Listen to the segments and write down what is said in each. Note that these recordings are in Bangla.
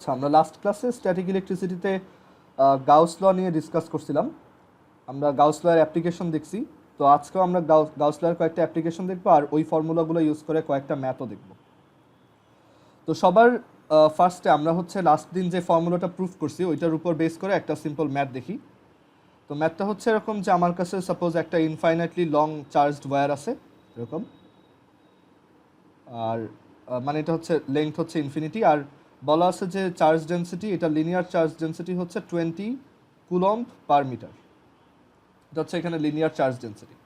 আচ্ছা, আমরা লাস্ট ক্লাসে স্ট্যাটিক ইলেকট্রিসিটিতে গাউস ল নিয়ে ডিসকাস করছিলাম। আমরা গাউস ল এর অ্যাপ্লিকেশন দেখছি। তো আজকেও আমরা গাউস ল এর কয়েকটা অ্যাপ্লিকেশন দেখবো আর ওই ফর্মুলাগুলো ইউজ করে কয়েকটা ম্যাথও দেখব। তো সবার ফার্স্টে আমরা হচ্ছে লাস্ট দিন যে ফর্মুলাটা প্রুফ করছি ওইটার উপর বেস করে একটা সিম্পল ম্যাথ দেখি। তো ম্যাথটা হচ্ছে এরকম যে আমার কাছে সাপোজ একটা ইনফাইনাইটলি লং চার্জড ওয়্যার আছে এরকম, আর মানে এটা হচ্ছে লেংথ হচ্ছে ইনফিনিটি, আর বলা আছে যে চার্জ ডেন্সিটি, এটা লিনিয়ার চার্জ ডেন্সিটি হচ্ছে 20 কুলম্ব পার মিটার। এটা হচ্ছে এখানে লিনিয়ার চার্জ ডেন্সিটি।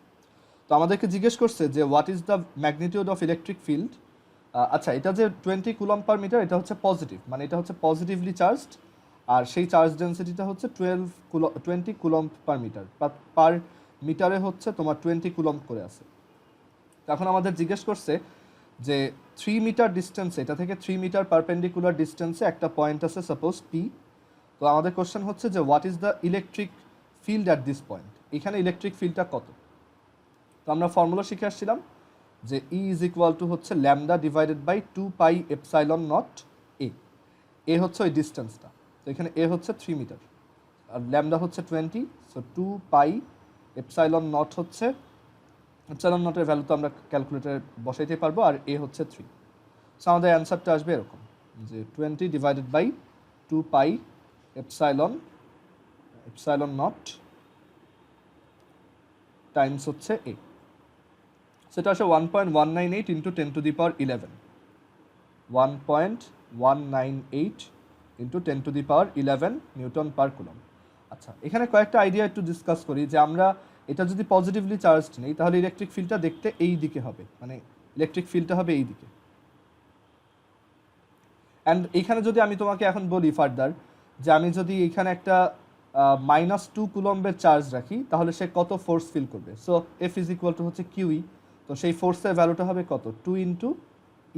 তো আমাদেরকে জিজ্ঞেস করছে যে what is the magnitude of electric field. আচ্ছা, এটা যে 20 কুলম্ব পার মিটার এটা হচ্ছে পজিটিভ, মানে এটা হচ্ছে পজিটিভলি চার্জড, আর সেই চার্জ ডেন্সিটিটা হচ্ছে 20 কুলম্ব পার মিটার। পার মিটারে হচ্ছে তোমার 20 কুলম্ব করে আছে। এখন আমাদের জিজ্ঞেস করছে যে 3 মিটার ডিস্টেন্সে, এটা থেকে 3 মিটার পারপেন্ডিকুলার ডিস্টেন্সে একটা পয়েন্ট আছে সাপোজ পি। তো আমাদের কোশ্চেন হচ্ছে যে what is the electric field at this point, এখানে ইলেকট্রিক ফিল্ডটা কত। তো আমরা ফর্মুলা শিখে আসছিলাম যে ই ইজ ইকুয়াল টু হচ্ছে lambda divided by 2 pi epsilon naught A. A হচ্ছে ওই ডিস্টেন্সটা, তো এখানে এ হচ্ছে 3 মিটার আর ল্যামডা হচ্ছে 20, সো 2 পাই এপসাইলন নট হচ্ছে, এপসাইলন নটের ভ্যালু তো আমরা ক্যালকুলেটারে বসাইতে পারবো, আর এ হচ্ছে 3। সো আমাদের অ্যান্সারটা আসবে এরকম যে 20 divided by 2 pi epsilon naught times হচ্ছে এ। সেটা আসে 1.198 into 10 to the power 11, 1.198 into 10 to the power 11 newton per coulomb. আচ্ছা, এখানে কয়েকটা আইডিয়া একটু ডিসকাস করি যে আমরা এটা যদি পজিটিভলি চার্জড নেই তাহলে ইলেকট্রিক ফিল্ডটা দেখতে এই দিকে হবে, মানে ইলেকট্রিক ফিল্ডটা হবে এই দিকে। অ্যান্ড এখানে যদি আমি তোমাকে এখন বলি ফার্দার যে আমি যদি এখানে একটা -2 কুলম্বের চার্জ রাখি তাহলে সে কত ফোর্স ফিল করবে। So F is equal to হচ্ছে কিউই, তো সেই ফোর্সের ভ্যালুটা হবে কত, 2 ইন্টু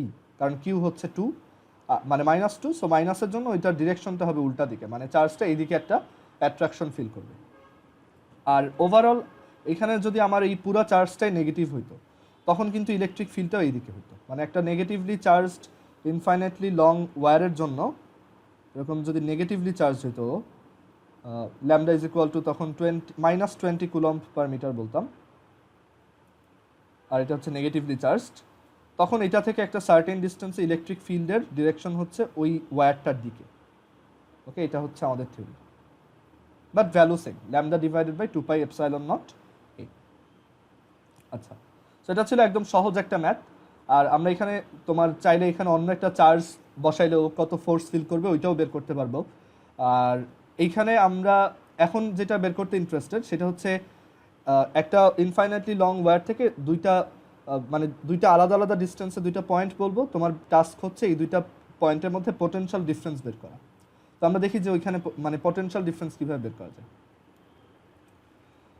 ই, কারণ কিউ হচ্ছে 2 মানে -2, সো মাইনাসের জন্য ওইটার ডিরেকশনটা হবে উল্টা দিকে, মানে চার্জটা এইদিকে একটা অ্যাট্রাকশন ফিল করবে। আর ওভারঅল এখানে যদি আমার এই পুরো চার্জটাই নেগেটিভ হইতো তখন কিন্তু ইলেকট্রিক ফিল্ডটাও এইদিকে হইতো, মানে একটা নেগেটিভলি চার্জড ইনফাইনাইটলি লং ওয়্যারের জন্য এরকম যদি নেগেটিভলি চার্জ হইতো ল্যামডা ইজ ইকুয়াল টু তখন -20 কুলম্ব পার মিটার বলতাম, আর এটা হচ্ছে নেগেটিভলি চার্জড, তখন এটা থেকে একটা সার্টেন ডিস্টেন্সে ইলেকট্রিক ফিল্ডের ডিরেকশন হচ্ছে ওই ওয়্যারটার দিকে। ওকে, এটা হচ্ছে আমাদের theory, but value same, lambda divided by 2 pi epsilon naught এ। আচ্ছা, সো এটা ছিল একদম সহজ একটা ম্যাথ। আর আমরা এখানে তোমার চাইলে এখানে অন্য একটা চার্জ বসাইলেও কত ফোর্স ফিল করবে ওইটাও বের করতে পারবো। আর এইখানে আমরা এখন যেটা বের করতে ইন্টারেস্টেড সেটা হচ্ছে একটা ইনফাইনাইটলি লং ওয়্যার থেকে মানে দুইটা আলাদা আলাদা ডিস্টেন্সে দুইটা পয়েন্ট বলবো, তোমার টাস্ক হচ্ছে এই দুইটা পয়েন্টের মধ্যে পোটেনশিয়াল ডিফারেন্স বের করা। তো আমরা দেখি যে ওইখানে মানে পোটেনশিয়াল ডিফারেন্স কীভাবে বের করা যায়।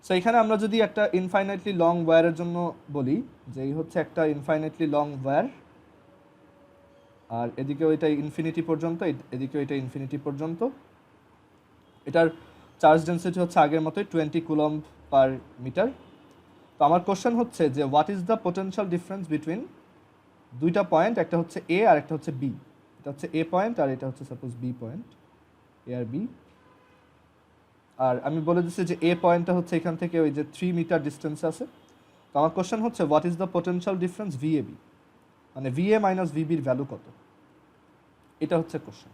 সো এখানে আমরা যদি একটা ইনফাইনাইটলি লং ওয়্যারের জন্য বলি যে এই হচ্ছে একটা ইনফাইনাইটলি লং ওয়্যার, আর এদিকে ওইটা ইনফিনিটি পর্যন্ত, এদিকে ওইটা ইনফিনিটি পর্যন্ত, এটার চার্জ ডেন্সিটি হচ্ছে আগের মতোই 20 কুলম্ব পার মিটার। তো আমার কোশ্চেন হচ্ছে যে what is the potential difference between দুইটা পয়েন্ট, একটা হচ্ছে এ আর একটা হচ্ছে বি। এটা হচ্ছে এ পয়েন্ট আর এটা হচ্ছে সাপোজ বি পয়েন্ট, এ আর বি। আর আমি বলে দিচ্ছি যে এ পয়েন্টটা হচ্ছে এখান থেকে ওই যে 3 মিটার ডিস্টেন্স আছে। তো আমার কোশ্চেন হচ্ছে what is the potential difference ভিএবি, মানে ভিএ মাইনাস ভিবির ভ্যালু কত, এটা হচ্ছে কোশ্চেন।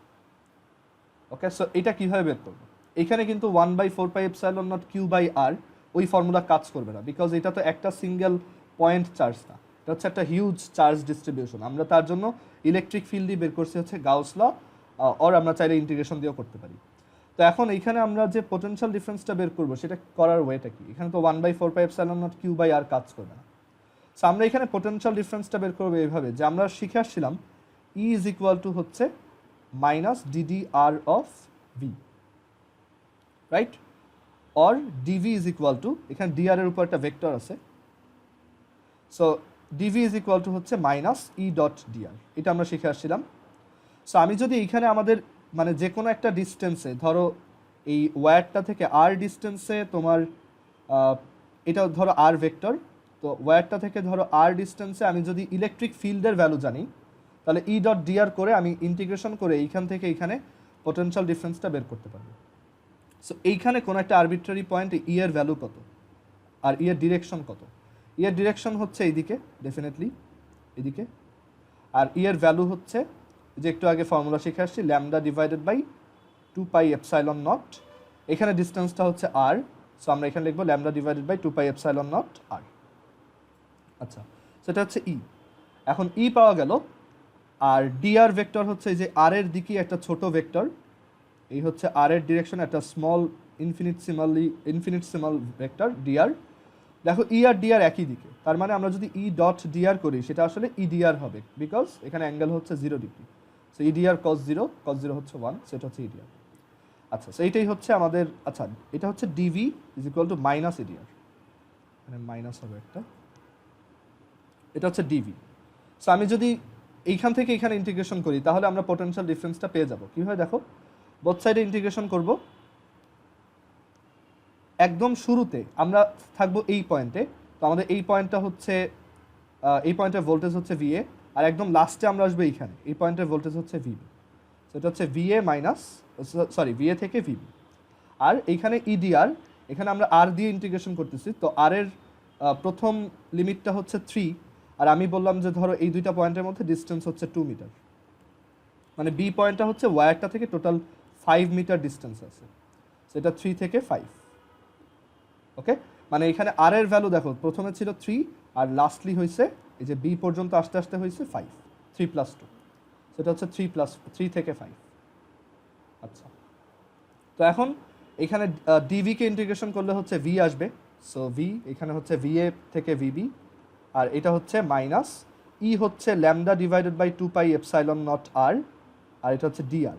ওকে, সো এটা কীভাবে বের করবো। এখানে কিন্তু 1/4 pi epsilon naught Q by R ওই ফর্মুলা কাজ করবে না, বিকজ এটা তো একটা সিঙ্গেল পয়েন্ট চার্জ না, এটা হচ্ছে একটা হিউজ চার্জ ডিস্ট্রিবিউশন। আমরা তার জন্য ইলেকট্রিক ফিল্ডই বের করছি হচ্ছে গাউস ল, অর আমরা চাইলে ইন্টিগ্রেশন দিয়েও করতে পারি। তো এখন এইখানে আমরা যে পোটেনশিয়াল ডিফারেন্সটা বের করবো সেটা করার ওয়েটা কি, এখানে তো 1/4 pi epsilon naught Q by R কাজ করবে না। সো আমরা এখানে পোটেনশিয়াল ডিফারেন্সটা বের করবো এইভাবে যে আমরা শিখে আসছিলাম ই ইজ ইকুয়াল টু হচ্ছে minus dd r of V, right, or dV is equal to, এখানে ডিআর এর উপর একটা ভেক্টর আছে, so dV is equal to হচ্ছে মাইনাস ই ডট ডিআর, এটা আমরা শিখে আসছিলাম। সো আমি যদি এইখানে আমাদের মানে যে কোনো একটা ডিস্টেন্সে, ধরো এই ওয়্যারটা থেকে আর ডিস্টেন্সে তোমার এটা ধরো আর ভেক্টর, তো ওয়্যারটা থেকে ধরো আর ডিস্টেন্সে আমি যদি ইলেকট্রিক ফিল্ডের ভ্যালু জানি তাহলে ই ডট ডিআর করে আমি ইন্টিগ্রেশন করে এইখান থেকে এইখানে পোটেনশিয়াল ডিফারেন্সটা বের করতে পারবো। সো এইখানে কোনো একটা আরবিট্রারি পয়েন্টে ই এর ভ্যালু কত আর ই এর ডিরেকশন কত। ই এর ডিরেকশন হচ্ছে এইদিকে, ডেফিনেটলি এদিকে, আর ই এর ভ্যালু হচ্ছে যে একটু আগে ফর্মুলা শিখে আসছি, lambda divided by 2 pi epsilon naught. এখানে ডিস্টেন্সটা হচ্ছে আর, সো আমরা এখানে লিখবো lambda divided by 2 pi epsilon naught R. আচ্ছা, সেটা হচ্ছে ই। এখন ই পাওয়া গেল, আর ডিআর ভেক্টর হচ্ছে যে আর এর দিকে একটা ছোট ভেক্টর, এই হচ্ছে আর এর ডিরেকশন একটা স্মল ইনফিনিটসিমাল ভেক্টর ডিআর। দেখো ই আর ডিআর একই দিকে, তার মানে আমরা যদি ই ডট ডিআর করি সেটা আসলে ই ডিআর হবে, বিকজ এখানে অ্যাঙ্গেল হচ্ছে 0 ডিগ্রি। সো ই ডিআর কস 0 হচ্ছে 1, সেটা হচ্ছে ই ডিআর। আচ্ছা, সো এইটাই হচ্ছে আমাদের, আচ্ছা এটা হচ্ছে dV is equal to minus E dr, মানে মাইনাস হবে একটা, এটা হচ্ছে ডিভি। সো আমি যদি এইখান থেকে এখানে ইন্টিগ্রেশন করি তাহলে আমরা পোটেনশিয়াল ডিফারেন্সটা পেয়ে যাব। কীভাবে দেখো, বোথ সাইডে ইন্টিগ্রেশন করব। একদম শুরুতে আমরা থাকবো এই পয়েন্টে, তো আমাদের এই পয়েন্টটা হচ্ছে এই পয়েন্টের ভোল্টেজ হচ্ছে ভিএ, আর একদম লাস্টে আমরা আসবো এইখানে, এই পয়েন্টের ভোল্টেজ হচ্ছে ভিবি। সেটা হচ্ছে ভিএ মাইনাস, সরি ভিএ থেকে ভিবি। আর এইখানে ইডিআর, এখানে আমরা আর দিয়ে ইন্টিগ্রেশন করতেছি, তো আর এর প্রথম লিমিটটা হচ্ছে 3, আর আমি বললাম যে ধরো এই দুইটা পয়েন্টের মধ্যে ডিস্টেন্স হচ্ছে 2 মিটার, মানে বি পয়েন্টটা হচ্ছে ওয়্যারটা থেকে টোটাল 5 মিটার ডিস্টেন্স আছে, সেটা 3 থেকে 5। ওকে, মানে এখানে আর এর ভ্যালু দেখো প্রথমে ছিল 3 আর লাস্টলি হয়েছে এই যে বি পর্যন্ত আসতে আসতে হয়েছে 5, 3 + 2, সেটা হচ্ছে 3 থেকে 5। আচ্ছা, তো এখন এখানে ডিভিকে ইন্টিগ্রেশন করলে হচ্ছে ভি আসবে, সো ভি এখানে হচ্ছে ভিএ থেকে ভিবি, আর এটা হচ্ছে মাইনাস ই হচ্ছে lambda divided by 2 pi epsilon naught R, আর এটা হচ্ছে ডিআর,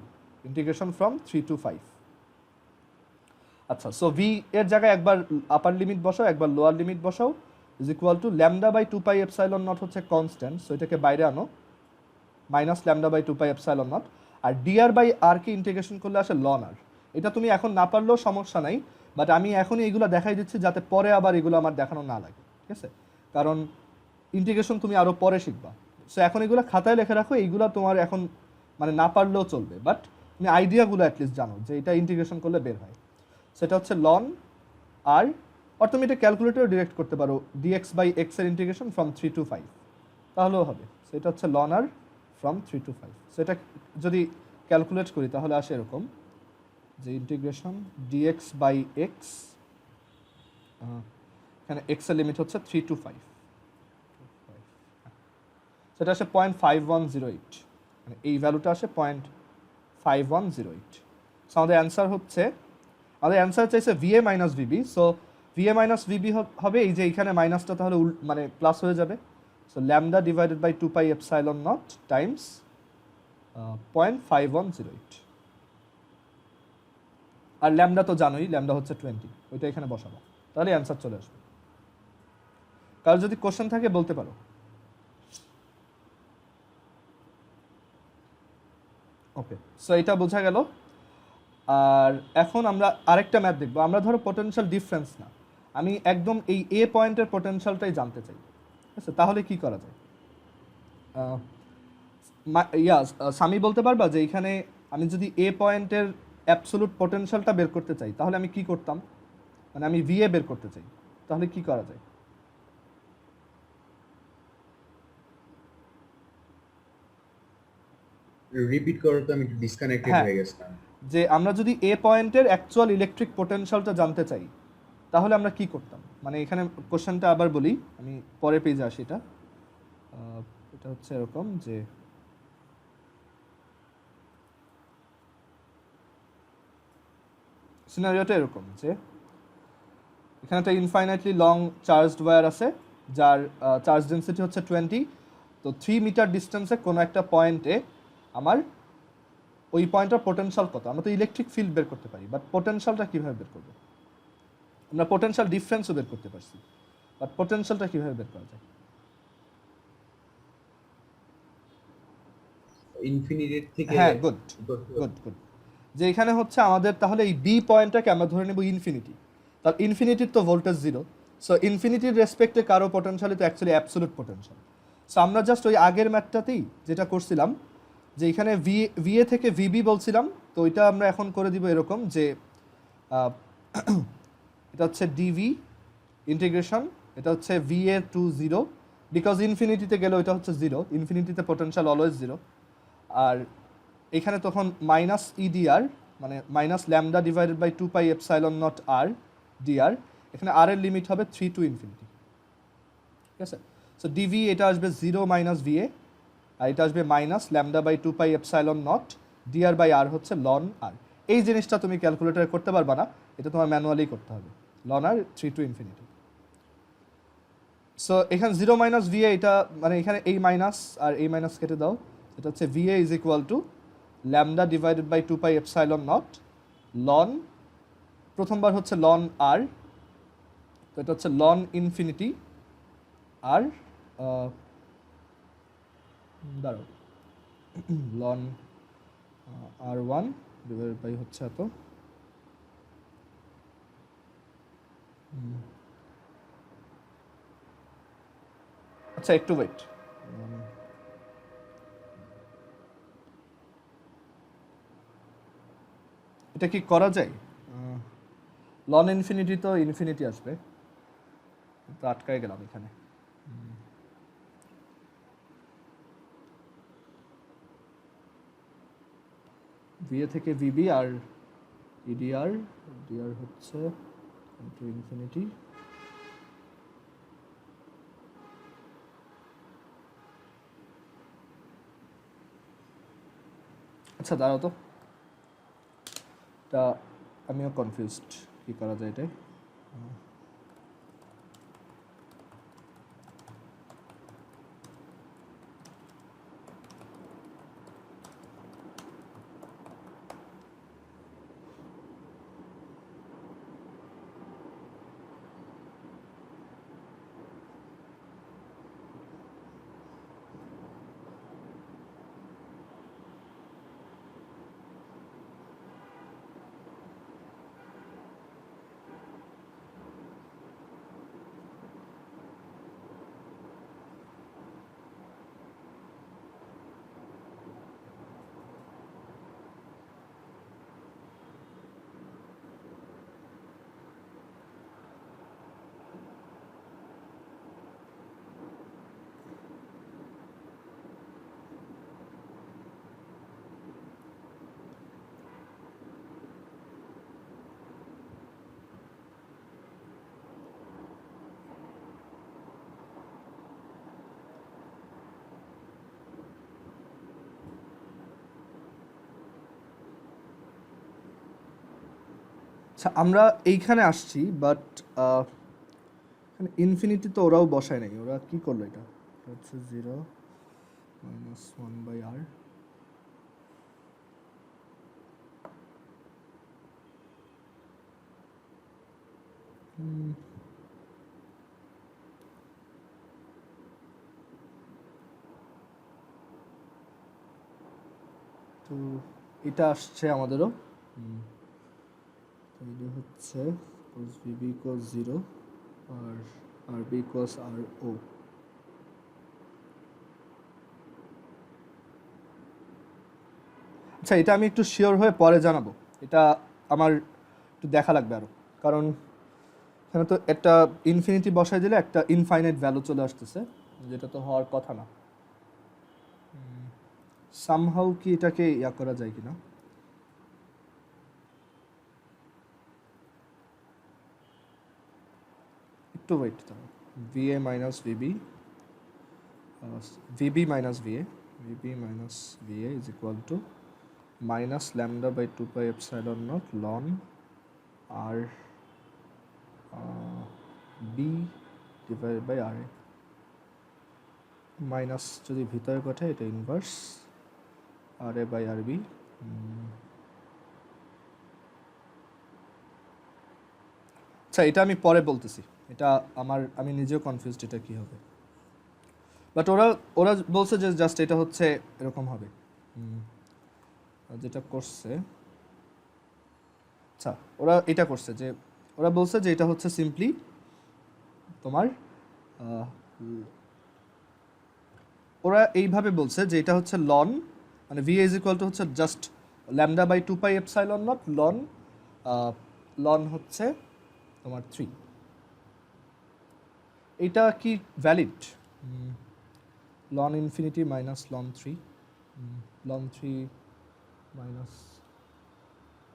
ইন্টিগ্রেশন ফ্রম 3 to 5। আচ্ছা, সো ভি এর জায়গায় একবার আপার লিমিট বসাও, একবার লোয়ার লিমিট বসাও, is equal to lambda by 2 pi epsilon naught হচ্ছে কনস্ট্যান্ট, সো এটাকে বাইরে আনো, minus lambda by 2 pi epsilon naught, R dr by r কে ইন্টিগ্রেশন করলে আসে লন আর। এটা তুমি এখন না পারলেও সমস্যা নাই, বাট আমি এখনই এগুলো দেখাই দিচ্ছি যাতে পরে আবার এগুলো আমার দেখানো না লাগে, ঠিক আছে, কারণ ইন্টিগ্রেশন তুমি আরও পরে শিখবা। সো এখন এগুলো খাতায় লিখে রাখো, এইগুলো তোমার এখন মানে না পারলেও চলবে, বাট তুমি আইডিয়াগুলো অ্যাটলিস্ট জানো যে এটা ইন্টিগ্রেশন করলে বের হয়। সেটা হচ্ছে লন আর, আর তুমি এটা ক্যালকুলেটরে ডিরেক্ট করতে পারো, ডিএক্স বাই এক্স এর ইন্টিগ্রেশন ফ্রম 3 to 5, তাহলেও হবে। সেটা হচ্ছে লন আর ফ্রম 3 to 5। সেটা যদি ক্যালকুলেট করি তাহলে আসে এরকম যে ইন্টিগ্রেশন ডিএক্স বাই এক্স, এখানে এক্স এর লিমিট হচ্ছে 3 to 5, সেটা আসে 0.5108, মানে এই ভ্যালুটা আসে 0.5108। সো আমাদের অ্যান্সার হচ্ছে, আমাদের অ্যান্সার চাইছে VA minus VB, so VA minus VB হবে এই যে এইখানে মাইনাসটা তাহলে মানে প্লাস হয়ে যাবে, so lambda divided by 2 pi epsilon naught times 0.5108, আর ল্যামডা তো জানোই, ল্যামডা হচ্ছে 20, ওইটা এখানে বসাবো, তাহলে অ্যান্সার চলে আসবে। কারণ যদি কোশ্চেন থাকে বলতে পারো। ওকে, সো এটা বোঝা গেল। আর এখন আমরা আরেকটা ম্যাথ দেখবো। আমরা ধরো পোটেনশিয়াল ডিফারেন্স না, আমি একদম এই এ পয়েন্টের পোটেনশিয়ালটাই জানতে চাই, ঠিক আছে, তাহলে কি করা যায়? সামি বলতে পারবা যে এখানে আমি যদি এ পয়েন্টের অ্যাবসোলুট পোটেনশিয়ালটা বের করতে চাই তাহলে আমি কি করতাম, মানে আমি ভিএ বের করতে চাই, তাহলে কি করা যায়? রিপিট করো তো, আমি একটু ডিসকানেক্টেড হয়ে গেছিলাম। যে আমরা যদি এ পয়েন্টের অ্যাকচুয়াল ইলেকট্রিক পোটেনশিয়ালটা জানতে চাই তাহলে আমরা কি করতাম, মানে এখানে কোশ্চেনটা আবার বলি, আমি পরে পেজে আসি। এটা হচ্ছে এরকম যে সিনারিওটা এরকম যে এখানে একটা ইনফাইনাইটলি লং চার্জড ওয়্যার আছে যার চার্জ ডেন্সিটি হচ্ছে 20, তো 3 মিটার ডিস্টেন্সে কোনো একটা পয়েন্টে আমার ওই পয়েন্টের পোটেনশিয়াল কত। আমরা তো ইলেকট্রিক ফিল্ড বের করতে পারি, বাট পোটেনশিয়ালটা কীভাবে বের করবো? আমরা পোটেনশিয়াল ডিফারেন্সও বের করতে পারছি, বাট পোটেনশিয়ালটা কীভাবে বের করা যায়? ইনফিনিটির থেকে, হ্যাঁ, গুড, যে এখানে হচ্ছে আমাদের তাহলে এই বি পয়েন্টটাকে আমরা ধরে নেব ইনফিনিটি, তার ইনফিনিটির তো ভোল্টেজ 0, সো ইনফিনিটির রেসপেক্টে কারো পোটেনশিয়াল তো অ্যাকচুয়ালি অ্যাবসোলুট পোটেনশিয়াল। সো আমরা জাস্ট ওই আগের ম্যাথটাতেই যেটা করছিলাম যে এখানে ভিএ থেকে ভিবি বলছিলাম, তো ওইটা আমরা এখন করে দিব এরকম যে এটা হচ্ছে ডিভি ইন্টিগ্রেশন, এটা হচ্ছে ভিএ টু 0, বিকজ ইনফিনিটিতে গেলে ওইটা হচ্ছে 0, ইনফিনিটিতে পোটেনশিয়াল অলওয়েজ 0। আর এখানে তখন মাইনাস ইডিআর, মানে minus lambda divided by 2 pi epsilon naught R dr, এখানে আর এর লিমিট হবে 3 টু ইনফিনিটি। ঠিক আছে, সো ডিভি এটা আসবে 0 মাইনাস ভিএ, আর এটা আসবে minus lambda by 2 pi epsilon naught D R by R হচ্ছে লন আর। এই জিনিসটা তুমি ক্যালকুলেটরে করতে পারবা না, এটা তোমার ম্যানুয়ালি করতে হবে, ln r 3 to infinity. So এখানে 0 মাইনাস ভিএ, এটা মানে এখানে এই মাইনাস আর এই মাইনাস কেটে দাও, এটা হচ্ছে VA is equal to lambda divided by 2 pi epsilon naught ln, প্রথমবার হচ্ছে লন আর, তো এটা হচ্ছে লন ইনফিনিটি আর দাঁড়াও লন আর 1 ডিভাইডেড বাই হচ্ছে এত, আচ্ছা একটু ওয়েট, এটা কি করা যায়? লন ইনফিনিটি তো ইনফিনিটি আসবে, তো আটকায় গেলাম এখানে। ভিএ থেকে ভিবি আর ইডিআর, ডিআর হচ্ছে ইনটু ইনফিনিটি, আচ্ছা দাঁড়াও তো, তা আমিও কনফিউজড কি করা যায় এটাই। আচ্ছা আমরা এইখানে আসছি, বাট এখানে ইনফিনিটি তো ওরাও বসায় নাই, ওরা কি করলো? এটা হচ্ছে 0 মাইনাস 1 বাই আর, তো এটা আসছে আমাদেরও, তো এটা হচ্ছে cos VB cos 0 আর RB cos RO। আচ্ছা এটা আমি একটু শিওর হয়ে পরে জানাবো, এটা আমার একটু দেখা লাগবে আরো, কারণ এখানে তো একটা ইনফিনিটি বসাই দিলে একটা ইনফাইনাইট ভ্যালু চলে আসতেছে, যেটা তো হওয়ার কথা না। সামহাউ কি এটাকে ইয়া করা যায় কিনা? একটু ওয়েট দাও, VA minus VB, VB minus VA, VB minus VA is equal to minus lambda by 2 pi epsilon naught ln r b divide by r a, minus যদি ভিতরে পাঠায় এটা inverse r a by r b. আচ্ছা এটা আমি পরে বলতেছি, এটা আমি নিজেও কনফিউজড এটা কি হবে, বাট ওরা বলছে যে জাস্ট এটা হচ্ছে এরকম হবে যেটা করছে। আচ্ছা ওরা এটা করছে যে ওরা বলছে যে এটা হচ্ছে সিম্পলি তোমার ওরা এইভাবে বলছে যে এটা হচ্ছে লন, মানে ভি ইজ ইকুয়াল টু হচ্ছে just lambda by 2 pi epsilon naught ln, ln হচ্ছে তোমার 3। এটা কি valid? Ln infinity minus ln 3, ln 3 minus,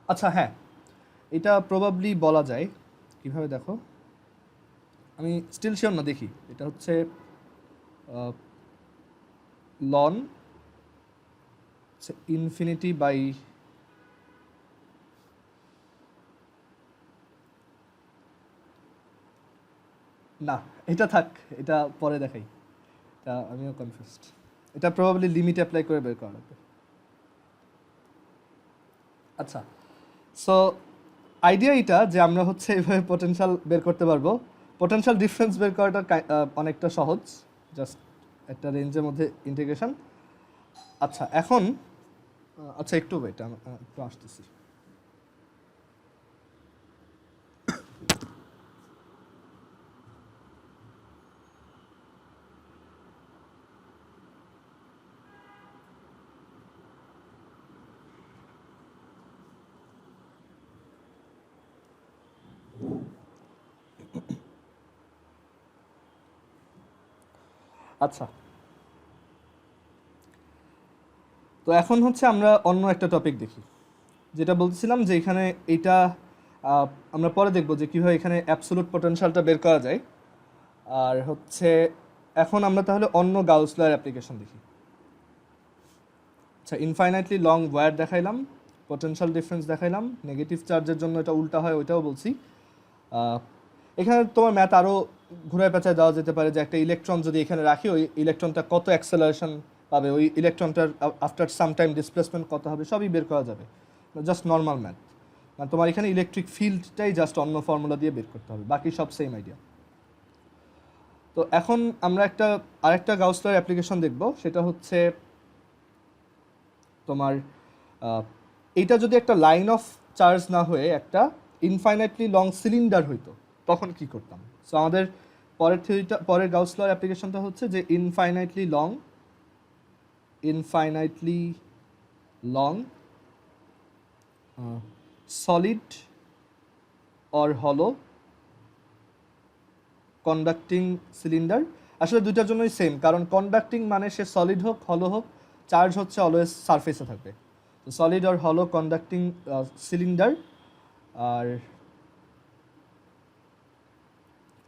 আচ্ছা হ্যাঁ এটা প্রবাবলি বলা যায়। কিভাবে দেখো, আমি স্টিল শিওর না, দেখি। এটা হচ্ছে লন ইনফিনিটি বাই না, এটা থাক, এটা পরে দেখাই, এটা আমিও কনফিউজড। এটা প্রবাবলি লিমিট অ্যাপ্লাই করে বের করা লাগবে। আচ্ছা, সো আইডিয়া এটা যে আমরা হচ্ছে এইভাবে পোটেনশিয়াল বের করতে পারবো। পোটেনশিয়াল ডিফারেন্স বের করাটা অনেকটা সহজ, জাস্ট একটা রেঞ্জের মধ্যে ইন্টিগ্রেশন। আচ্ছা এখন আচ্ছা একটু ওয়েট, আমি একটু আসতেছি। আচ্ছা, তো এখন হচ্ছে আমরা অন্য একটা টপিক দেখি, যেটা বলছিলাম যে এখানে এটা আমরা পরে দেখব যে কীভাবে এখানে অ্যাবসোলুট পোটেনশিয়ালটা বের করা যায়। আর হচ্ছে এখন আমরা তাহলে অন্য গাউস লয়ের অ্যাপ্লিকেশন দেখি। আচ্ছা, ইনফাইনাইটলি লং ওয়্যার দেখাইলাম, পোটেনশিয়াল ডিফারেন্স দেখাইলাম, নেগেটিভ চার্জের জন্য এটা উল্টা হয় ওইটাও বলছি। এখানে তোমার ম্যাথ আরও ঘুরায় পেঁচায় দেওয়া যেতে পারে যে একটা ইলেকট্রন যদি এখানে রাখি ওই ইলেকট্রনটা কত অ্যাক্সেলারেশন পাবে, ওই ইলেকট্রনটার আফটার সাম টাইম ডিসপ্লেসমেন্ট কত হবে, সবই বের করা যাবে। জাস্ট নর্মাল ম্যাথ, মানে তোমার এখানে ইলেকট্রিক ফিল্ডটাই জাস্ট অন্য ফর্মুলা দিয়ে বের করতে হবে, বাকি সব সেম আইডিয়া। তো এখন আমরা আরেকটা গাউস লয়ের অ্যাপ্লিকেশন দেখব, সেটা হচ্ছে তোমার এইটা যদি একটা লাইন অফ চার্জ না হয়ে একটা ইনফাইনাইটলি লং সিলিন্ডার হইতো তখন কি করতাম। সো আমাদের পরের গাউস লয়ের অ্যাপ্লিকেশনটা হচ্ছে যে ইনফাইনাইটলি লং সলিড অর হলো কন্ডাক্টিং সিলিন্ডার। আসলে দুইটার জন্যই সেম, কারণ কন্ডাক্টিং মানে সে সলিড হোক হলো হোক, চার্জ হচ্ছে অলওয়েজ সারফেসে থাকবে। তো সলিড অর হলো কন্ডাক্টিং সিলিন্ডার। আর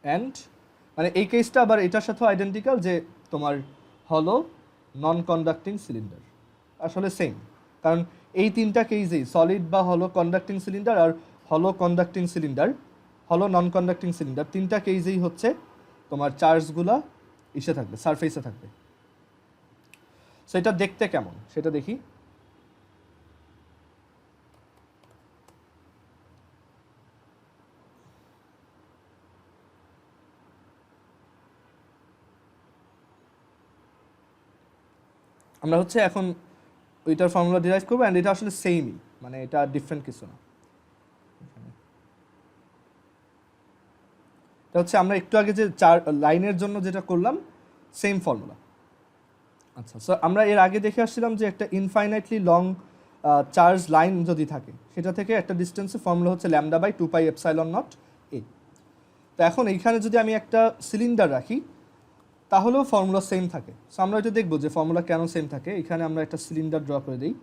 অ্যান্ড মানে এই কেসটা আবার এটার সাথেও আইডেন্টিক্যাল, যে তোমার হলো নন কন্ডাক্টিং সিলিন্ডার, আসলে সেম। কারণ এই তিনটা কেসেই সলিড বা হলো কন্ডাক্টিং সিলিন্ডার আর হলো কন্ডাক্টিং সিলিন্ডার, হলো নন কন্ডাক্টিং সিলিন্ডার, তিনটা কেসেই হচ্ছে তোমার চার্জগুলা ইসে থাকবে, সারফেসে থাকবে। সো এটা দেখতে কেমন সেটা দেখি। আমরা হচ্ছে এখন ওইটার ফর্মুলা ডিরাইভ করবো, অ্যান্ড এটা আসলে সেমই, মানে এটা ডিফারেন্ট কিছু না। এটা হচ্ছে আমরা একটু আগে যে লাইনের জন্য যেটা করলাম সেম ফর্মুলা। আচ্ছা, সো আমরা এর আগে দেখে আসছিলাম যে একটা ইনফাইনাইটলি লং চার্জ লাইন যদি থাকে সেটা থেকে একটা ডিস্টেন্সের ফর্মুলা হচ্ছে lambda by 2 pi epsilon naught a. তো এখন এইখানে যদি আমি একটা সিলিন্ডার রাখি তাহলেও ফর্মুলা সেম থাকে। সো আমরা এটা দেখবো যে ফর্মুলা কেন সেম থাকে। এখানে আমরা একটা সিলিন্ডার ড্র করে দিই।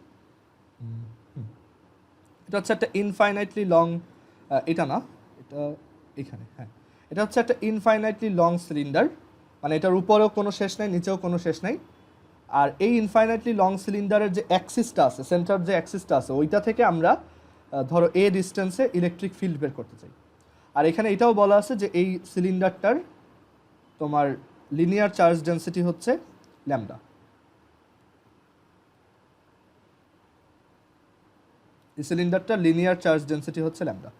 এটা হচ্ছে একটা ইনফাইনাইটলি লং, এটা না, এটা এখানে, হ্যাঁ এটা হচ্ছে একটা ইনফাইনাইটলি লং সিলিন্ডার, মানে এটার উপরেও কোনো শেষ নাই নিচেও কোনো শেষ নাই। আর এই ইনফাইনাইটলি লং সিলিন্ডারের যে অ্যাক্সিসটা আছে, সেন্টার যে অ্যাক্সিসটা আছে ওইটা থেকে আমরা ধরো এ ডিস্টেন্সে ইলেকট্রিক ফিল্ড বের করতে চাই। আর এখানে এটাও বলা আছে যে এই সিলিন্ডারটার তোমার লিনিয়ার চার্জ ডেন্সিটি হচ্ছে ল্যামডা। এই সিলিন্ডারটা লিনিয়ার চার্জ ডেন্সিটি হচ্ছে ল্যামডা।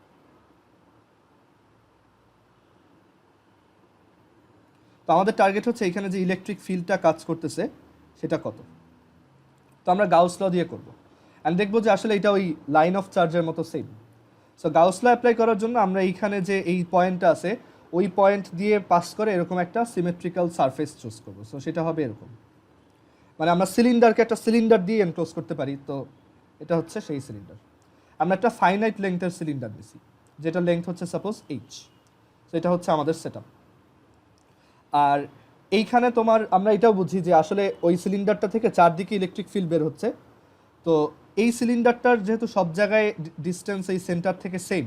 তো আমাদের টার্গেট হচ্ছে এখানে যে ইলেকট্রিক ফিল্ডটা কাজ করতেছে সেটা কত। তো আমরা গাউস ল দিয়ে করব, অ্যান্ড দেখবো যে আসলে এটা ওই লাইন অফ চার্জের মতো same. So Gauss law apply করার জন্য আমরা এইখানে যে এই পয়েন্টটা আছে ওই পয়েন্ট দিয়ে পাস করে এরকম একটা সিমেট্রিক্যাল সারফেস চুজ করবো। সো সেটা হবে এরকম, মানে আমরা সিলিন্ডারকে একটা সিলিন্ডার দিয়ে এনক্লোজ করতে পারি, তো এটা হচ্ছে সেই সিলিন্ডার। আমরা একটা ফাইনাইট লেংথের সিলিন্ডার নিছি, যেটা লেংথ হচ্ছে সাপোজ এইচ, তো এটা হচ্ছে আমাদের সেটআপ। আর এইখানে তোমার আমরা এটাও বুঝি যে আসলে ওই সিলিন্ডারটা থেকে চারদিকে ইলেকট্রিক ফিল্ড বের হচ্ছে, তো এই সিলিন্ডারটার যেহেতু সব জায়গায় ডিস্টেন্স এই সেন্টার থেকে সেম,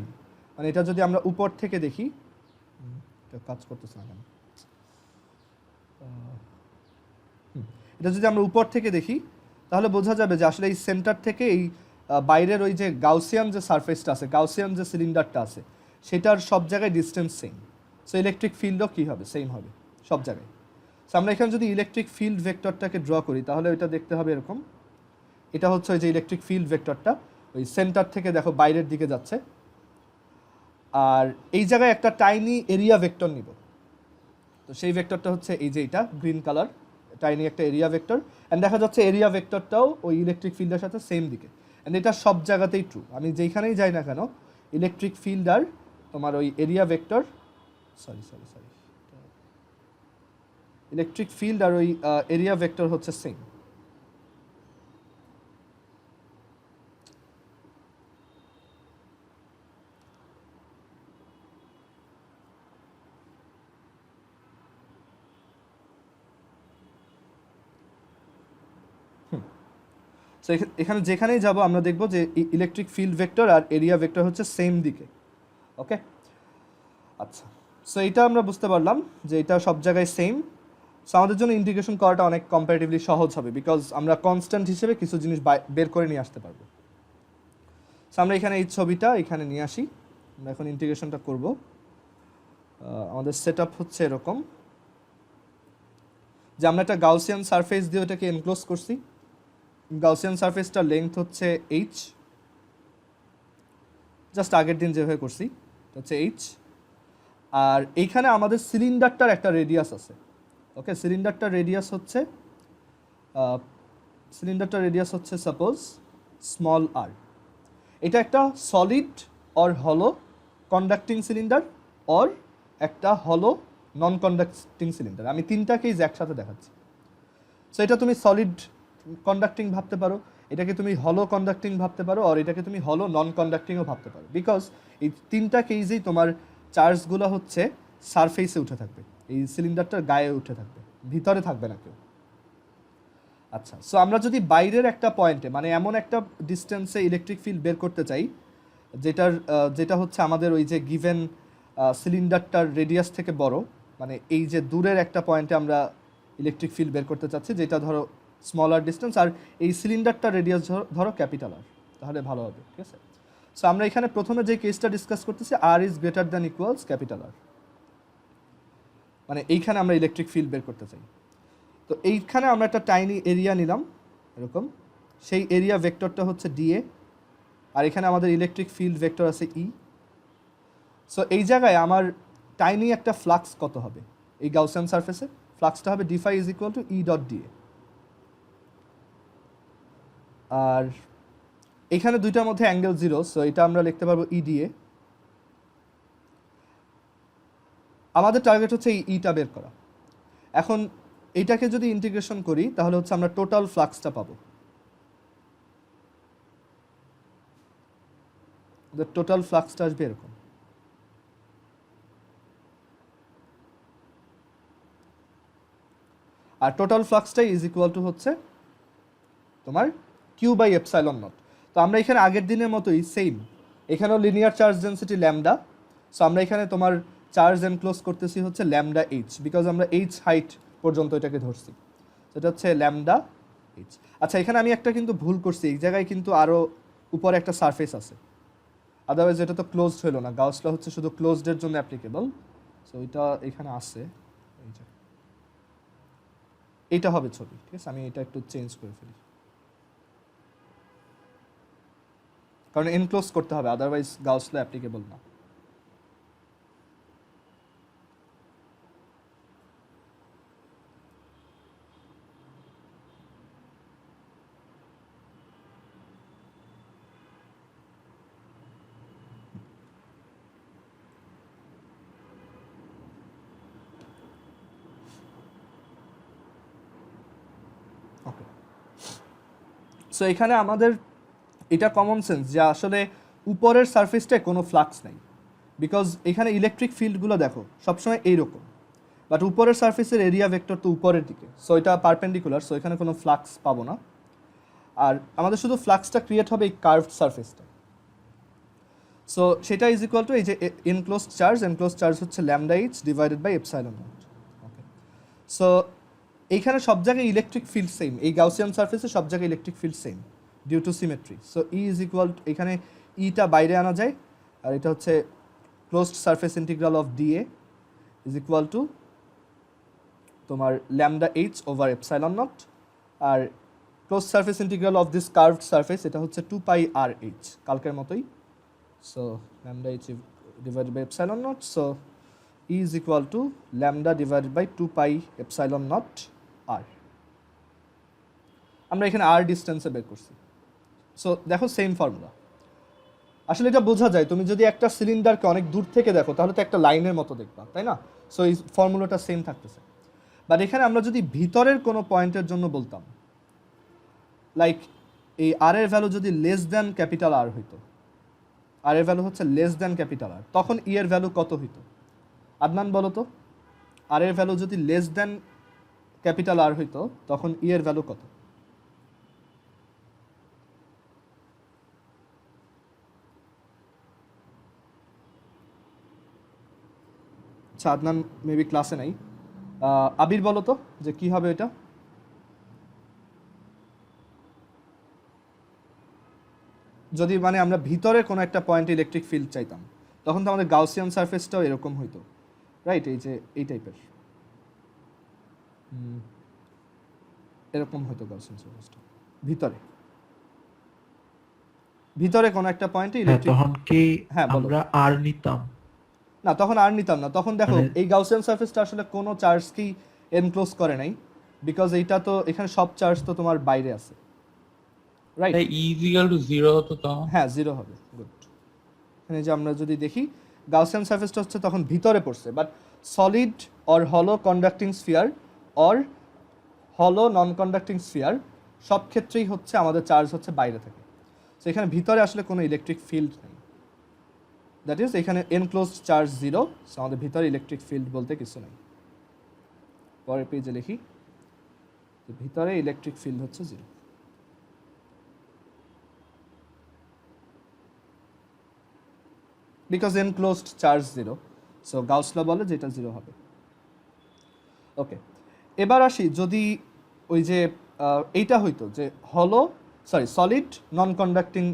মানে এটা যদি আমরা উপর থেকে দেখি, এটা কাজ করতেছে না কেন, এটা যদি আমরা উপর থেকে দেখি তাহলে বোঝা যাবে যে আসলে এই সেন্টার থেকে এই বাইরের ওই যে গাউসিয়ান যে সারফেসটা আছে, গাউসিয়ান যে সিলিন্ডারটা আছে, সেটার সব জায়গায় ডিস্টেন্স সেম, সো ইলেকট্রিক ফিল্ডও কী হবে, সেম হবে সব জায়গায়। সো আমরা এখানে যদি ইলেকট্রিক ফিল্ড ভেক্টরটাকে ড্র করি তাহলে এটা দেখতে হবে এরকম, এটা হচ্ছে ওই যে ইলেকট্রিক ফিল্ড ভেক্টরটা ওই সেন্টার থেকে দেখো বাইরের দিকে যাচ্ছে, আর এই জায়গায় একটা টাইনি এরিয়া ভেক্টর নিব, তো সেই ভেক্টরটা হচ্ছে এই যে এটা গ্রিন কালার টাইনি একটা এরিয়া ভেক্টর, অ্যান্ড দেখা যাচ্ছে এরিয়া ভেক্টরটাও ওই ইলেকট্রিক ফিল্ডের সাথে সেম দিকে, অ্যান্ড এটা সব জায়গাতেই ট্রু, আমি যেইখানেই যাই না কেন ইলেকট্রিক ফিল্ড আর তোমার ওই area vector sorry electric field আর ওই এরিয়া ভেক্টর হচ্ছে সেম। সো এখানে যেখানেই যাব আমরা দেখব যে ইলেকট্রিক ফিল্ড ভেক্টর আর এরিয়া ভেক্টর হচ্ছে সেম দিকে। ওকে, আচ্ছা, সো এটা আমরা বুঝতে পারলাম যে এটা সব জায়গায় সেম। সো আমাদের জন্য ইন্টিগ্রেশন করাটা অনেক কম্পারেটিভলি সহজ হবে, বিকজ আমরা কনস্ট্যান্ট হিসেবে কিছু জিনিস বের করে নিয়ে আসতে পারবো। সো আমরা এখানে এই ছবিটা এখানে নিয়ে আসি, আমরা এখন ইন্টিগ্রেশনটা করব। আমাদের সেট আপ হচ্ছে এরকম যে আমরা একটা গাউসিয়ান সারফেস দিয়ে ওটাকে এনক্লোজ করছি, গাউসিয়ান সারফেসটার লেংথ হচ্ছে এইচ, জাস্ট আগের দিন যেভাবে করছি হচ্ছে এইচ, আর এইখানে আমাদের সিলিন্ডারটার একটা রেডিয়াস আছে। ওকে, সিলিন্ডারটার রেডিয়াস হচ্ছে সাপোজ স্মল আর। এটা একটা সলিড অর হলো কন্ডাক্টিং সিলিন্ডার অর একটা হলো নন কন্ডাক্টিং সিলিন্ডার, আমি তিনটাকেই একসাথে দেখাচ্ছি। সো এটা তুমি সলিড কন্ডাক্টিং ভাবতে পারো, এটাকে তুমি হলো কন্ডাক্টিং ভাবতে পারো, আর এটাকে তুমি হলো নন কন্ডাক্টিংও ভাবতে পারো, বিকজ এই তিনটা কেসেই তোমার চার্জগুলো হচ্ছে সারফেসে উঠে থাকবে, এই সিলিন্ডারটার গায়ে উঠে থাকবে, ভিতরে থাকবে না কেউ। আচ্ছা, সো আমরা যদি বাইরের একটা পয়েন্টে মানে এমন একটা ডিস্টেন্সে ইলেকট্রিক ফিল্ড বের করতে চাই যেটা হচ্ছে আমাদের ওই যে গিভেন সিলিন্ডারটার রেডিয়াস থেকে বড়, মানে এই যে দূরের একটা পয়েন্টে আমরা ইলেকট্রিক ফিল্ড বের করতে চাচ্ছি যেটা ধরো স্মলার ডিস্টেন্স, আর এই সিলিন্ডারটার রেডিয়াস ধরো ক্যাপিটাল আর, তাহলে ভালো হবে। ঠিক আছে, সো আমরা এখানে প্রথমে যে কেসটা ডিসকাস করতেছি R is greater than equals capital R, মানে এইখানে আমরা ইলেকট্রিক ফিল্ড বের করতে চাই। তো এইখানে আমরা একটা টাইনি এরিয়া নিলাম এরকম, সেই এরিয়া ভেক্টরটা হচ্ছে ডিএ, আর এখানে আমাদের ইলেকট্রিক ফিল্ড ভেক্টর আছে ই। সো এই জায়গায় আমার টাইনি একটা ফ্লাক্স কত হবে এই গাউসিয়ান সারফেসে, ফ্লাক্সটা হবে D phi is equal to E dot D A. আর এখানে দুইটার মধ্যে অ্যাঙ্গেল জিরো, সো এটা আমরা লিখতে পারবো ই ডিএ। আমাদের টার্গেট হচ্ছে এই ইটা বের করা। এখন এইটাকে যদি ইন্টিগ্রেশন করি তাহলে হচ্ছে আমরা টোটাল ফ্লাক্সটা পাবো, টোটাল ফ্লাক্সটা আসবে এরকম। আর টোটাল ফ্লাক্সটাই ইজ ইকুয়াল টু হচ্ছে তোমার কিউ বাই এপসাইলন নট। তো আমরা এখানে আগের দিনের মতোই সেম, এখানেও linear charge density lambda, so আমরা এখানে তোমার চার্জ এনক্লোজ করতেছি হচ্ছে ল্যামডা এইচ, বিকজ আমরা এইচ হাইট পর্যন্ত এটাকে ধরছি, সেটা হচ্ছে ল্যামডা এইচ। আচ্ছা, এখানে আমি একটা কিন্তু ভুল করছি, এই জায়গায় কিন্তু আরও উপরে একটা সারফেস আছে, আদারওয়াইজ এটা তো ক্লোজড হলো না, গাউস ল হচ্ছে শুধু ক্লোজডের জন্য অ্যাপ্লিকেবল, সো এটা এখানে আছে, এইটা হবে ছবি। ঠিক আছে, আমি এটা একটু চেঞ্জ করে ফেলি, কারণ এনক্লোজ করতে হবে, আদারওয়াইজ গাউস ল অ্যাপ্লিকেবল না। ওকে, সো এখানে আমাদের এটা কমন সেন্স যে আসলে উপরের সারফেসটায় কোনো ফ্লাক্স নাই, বিকজ এখানে ইলেকট্রিক ফিল্ডগুলো দেখো সবসময় এইরকম, বাট উপরের সারফেসের এরিয়া ভেক্টর তো উপরের দিকে, সো এটা পারপেন্ডিকুলার, সো এখানে কোনো ফ্লাক্স পাবো না। আর আমাদের শুধু ফ্লাক্সটা ক্রিয়েট হবে এই কার্ভড সারফেসটা। সো সেটা ইজ ইকুয়াল টু এই যে এনক্লোজড চার্জ হচ্ছে lambda H divided by epsilon naught. Okay, so এইখানে সব জায়গায় ইলেকট্রিক ফিল্ড সেম, এই গাউসিয়ান সারফেসে সব জায়গায় electric field same due to symmetry. So E is equal, এখানে ইটা বাইরে আনা যায়, আর এটা হচ্ছে closed surface integral of D A is equal to তোমার lambda H over epsilon naught, আর close surface integral of this curved surface এটা হচ্ছে 2 পাই আর এইচ, কালকের মতোই। So lambda H divided by epsilon naught, so E is equal to lambda divided by 2 pi epsilon naught R. আমরা এখানে আর ডিস্টেন্সে বের করছি। সো দেখো সেম ফর্মুলা, আসলে এটা বোঝা যায়, তুমি যদি একটা সিলিন্ডারকে অনেক দূর থেকে দেখো তাহলে তো একটা লাইনের মতো দেখবা, তাই না? সো এই ফর্মুলাটা সেম থাকতেছে। বাট এখানে আমরা যদি ভিতরের কোনো পয়েন্টের জন্য বলতাম, লাইক এই আর এর ভ্যালু যদি লেস দ্যান ক্যাপিটাল আর হইতো, আর এর ভ্যালু হচ্ছে লেস দ্যান ক্যাপিটাল আর, তখন ই এর ভ্যালু কত হইতো? আদনান বলো তো, আর এর ভ্যালু যদি লেস দ্যান ক্যাপিটাল আর হইতো তখন ই এর ভ্যালু কত? আচ্ছা, আদনান মেবি ক্লাসে নাই। আবির বলো তো যে কি হবে এটা? যদি মানে আমরা ভিতরে কোনো একটা পয়েন্টে ইলেকট্রিক ফিল্ড চাইতাম, তখন তো আমাদের গাউসিয়ান সারফেসটাও এরকম হইতো, রাইট? এই যে এই টাইপের এরকম হইতো গাউসিয়ান সারফেসটা ভিতরে, ভিতরে কোনো একটা পয়েন্টে ইলেকট্রিক। তখন কি হ্যাঁ বলো। আমরা আর নিতাম? না, তখন আর নিতাম না, তখন দেখো মানে- এই গাউসিয়ান সারফেসটা আসলে কোনো চার্জকেই এনক্লোজ করে নাই, বিকজ এইটা তো এখানে সব চার্জ তো তোমার বাইরে আছে, রাইট? তাই ই ইকুয়াল টু 0 হতো তখন। হ্যাঁ, 0 হবে। গুড। এখানে যে আমরা যদি দেখি গাউসিয়ান সারফেসটা হচ্ছে তখন ভিতরে পড়ছে, বাট সলিড অর হলো কন্ডাক্টিং স্ফিয়ার অর হলো নন কন্ডাক্টিং স্ফিয়ার সব ক্ষেত্রেই হচ্ছে আমাদের চার্জ হচ্ছে বাইরে থাকে। সো এখানে ভিতরে আসলে কোনো ইলেকট্রিক ফিল্ড নেই, দ্যাট ইজ এখানে এনক্লোজড চার্জ 0, সো আমাদের ভিতরে ইলেকট্রিক ফিল্ড বলতে কিছু নেই। পরের পেজে লিখি ভিতরে ইলেকট্রিক ফিল্ড হচ্ছে 0। Because enclosed charge 0, so Gauss law বলে যে এটা 0 হবে। ওকে, এবার আসি যদি ওই যে এইটা হইতো যে হলো সলিড নন কন্ডাক্টিং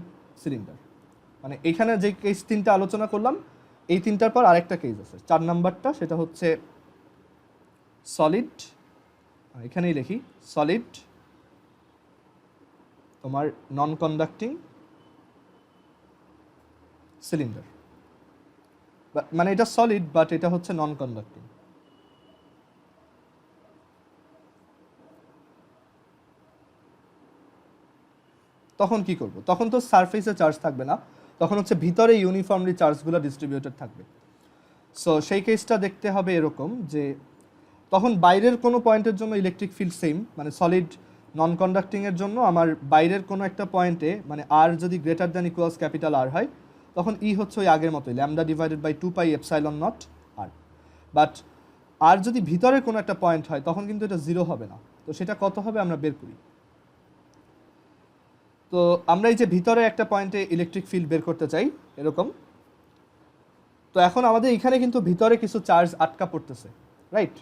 সিলিন্ডার, মানে এখানে যে কেস 3টা আলোচনা করলাম এই 3টার পর আরেকটা কেস আছে 4 নাম্বারটা, সেটা হচ্ছে সলিড, এখানেই লিখি সলিড তোমার নন কন্ডাক্টিং সিলিন্ডার, মানে এটা সলিড বাট এটা হচ্ছে নন কন্ডাক্টিং। তখন কি করব? তখন তো সারফেসে চার্জ থাকবে না, তখন হচ্ছে ভিতরে ইউনিফর্মলি চার্জগুলো ডিস্ট্রিবিউটেড থাকবে। সো সেই কেসটা দেখতে হবে এরকম যে তখন বাইরের কোনো পয়েন্টের জন্য ইলেকট্রিক ফিল্ড সেম, মানে সলিড নন কন্ডাক্টিংয়ের জন্য আমার বাইরের কোনো একটা পয়েন্টে মানে আর যদি greater than equals capital R হয় তখন ই হচ্ছে ওই আগের মতোই lambda divided by 2 pi epsilon naught R. But R যদি ভিতরে কোনো একটা পয়েন্ট হয় তখন কিন্তু এটা 0 হবে না, তো সেটা কত হবে আমরা বের করি। তো আমরা এই যে ভিতরে একটা পয়েন্টে ইলেকট্রিক ফিল্ড বের করতে চাই এরকম, তো এখন আমাদের এখানে কিন্তু ভিতরে কিছু চার্জ আটকা পড়তেছে, রাইট?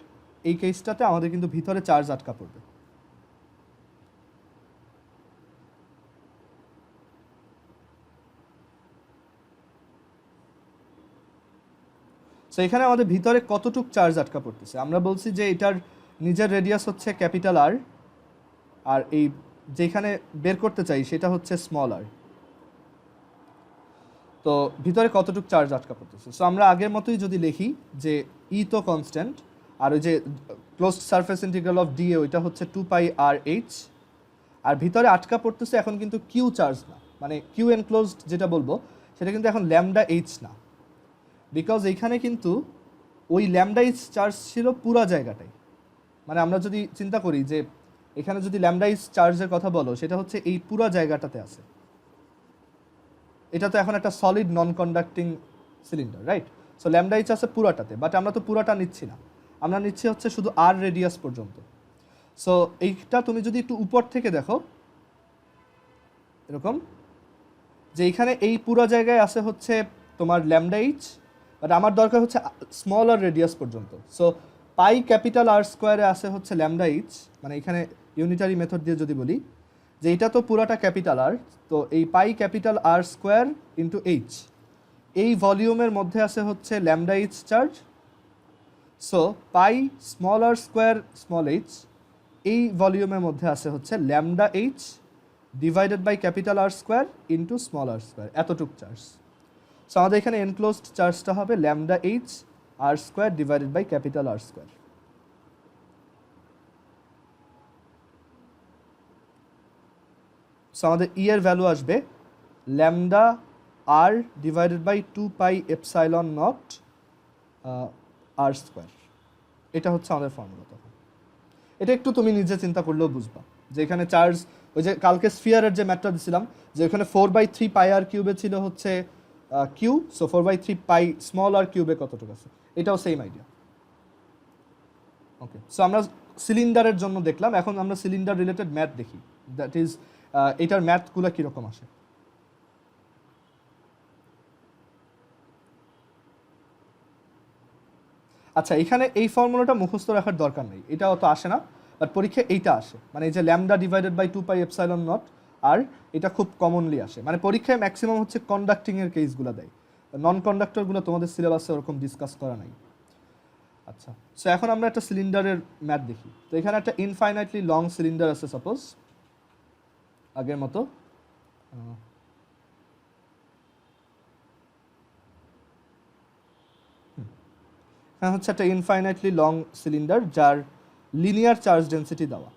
এই কেসটাতে আমাদের কিন্তু ভিতরে চার্জ আটকা পড়বে। সো এখানে আমাদের ভিতরে কতটুক চার্জ আটকা পড়তেছে, আমরা বলছি যে এটার নিজের রেডিয়াস হচ্ছে ক্যাপিটাল আর, আর এই যেখানে বের করতে চাই সেটা হচ্ছে স্মল আর। তো ভিতরে কতটুক চার্জ আটকা পড়তেছে, সো আমরা আগের মতোই যদি লিখি যে ই তো কনস্ট্যান্ট, আর ওই যে closed surface integral of DA ওইটা হচ্ছে 2 পাই আর এইচ, আর ভিতরে আটকা পড়তেছে এখন কিন্তু কিউ চার্জ না, মানে কিউ এনক্লোজড যেটা বলবো সেটা কিন্তু এখন ল্যামডা এইচ না, বিকজ এইখানে কিন্তু ওই ল্যামডা এইচ চার্জ ছিল পুরো জায়গাটাই। মানে আমরা যদি চিন্তা করি যে এখানে যদি ল্যামডা ইজ চার্জের কথা বলো সেটা হচ্ছে এই পুরো জায়গাটাতে আছে। এটা তো এখন একটা solid non conducting cylinder, right? So lambda H আছে পুরাটাতে, বাট আমরা তো পুরাটা নিচ্ছি না, আমরা নিচ্ছি হচ্ছে শুধু আর রেডিয়াস পর্যন্ত। সো এইটা তুমি যদি একটু উপর থেকে দেখো এরকম, যে এখানে এই পুরো জায়গায় আছে হচ্ছে তোমার ল্যামডা ইচ, বাট আমার দরকার হচ্ছে স্মল আর রেডিয়াস পর্যন্ত। সো পাই ক্যাপিটাল আর স্কোয়ারে আছে হচ্ছে ল্যামডা ইচ, মানে এখানে ইউনিটারি মেথড দিয়ে যদি বলি যে এটা তো পুরাটা ক্যাপিটাল আর, তো এই pi capital R square into H, এই ভলিউমের মধ্যে আছে হচ্ছে lambda H charge. So pi small r square small h, এই ভলিউমের মধ্যে আছে হচ্ছে lambda H divided by capital R square into small r square, এতটুক চার্জ। সো আমাদের এখানে এনক্লোজড চার্জটা হবে lambda H R square divided by capital R square. So আমাদের ই এর ভ্যালু আসবে lambda R divided by 2 pi epsilon naught r square. এটা হচ্ছে আমাদের ফর্মুলা। তখন এটা একটু তুমি নিজে চিন্তা করলেও বুঝবা যে এখানে চার্জ, ওই যে কালকে স্ফিয়ারের যে ম্যাথটা দিছিলাম যে ওখানে 4/3 পাই আর কিউবে ছিল হচ্ছে কিউ, সো 4/3 পাই স্মল আর কিউবে কতটুকু আছে, এটাও সেম আইডিয়া। ওকে, সো আমরা সিলিন্ডারের জন্য দেখলাম, এখন আমরা সিলিন্ডার রিলেটেড ম্যাথ দেখি, দ্যাট ইজ এটার ম্যাথগুলো কীরকম আসে। আচ্ছা, এখানে এই ফর্মুলাটা মুখস্থ রাখার দরকার নেই, এটা অত আসে না, বাট পরীক্ষায় এইটা আসে, মানে এই যে lambda divided by 2 pi epsilon naught R, এটা খুব কমনলি আসে। মানে পরীক্ষায় ম্যাক্সিমাম হচ্ছে কন্ডাক্টিংয়ের কেসগুলো দেয়, নন কন্ডাক্টরগুলো তোমাদের সিলেবাসে ওরকম ডিসকাস করা নাই। আচ্ছা, সো এখন আমরা একটা সিলিন্ডারের ম্যাথ দেখি। তো এখানে একটা ইনফাইনাইটলি লং সিলিন্ডার আছে সাপোজ, আগের মতো। হ্যাঁ, হচ্ছে একটা ইনফাইনাইটলি লং সিলিন্ডার যার লিনিয়ার চার্জ ডেন্সিটি দেওয়া।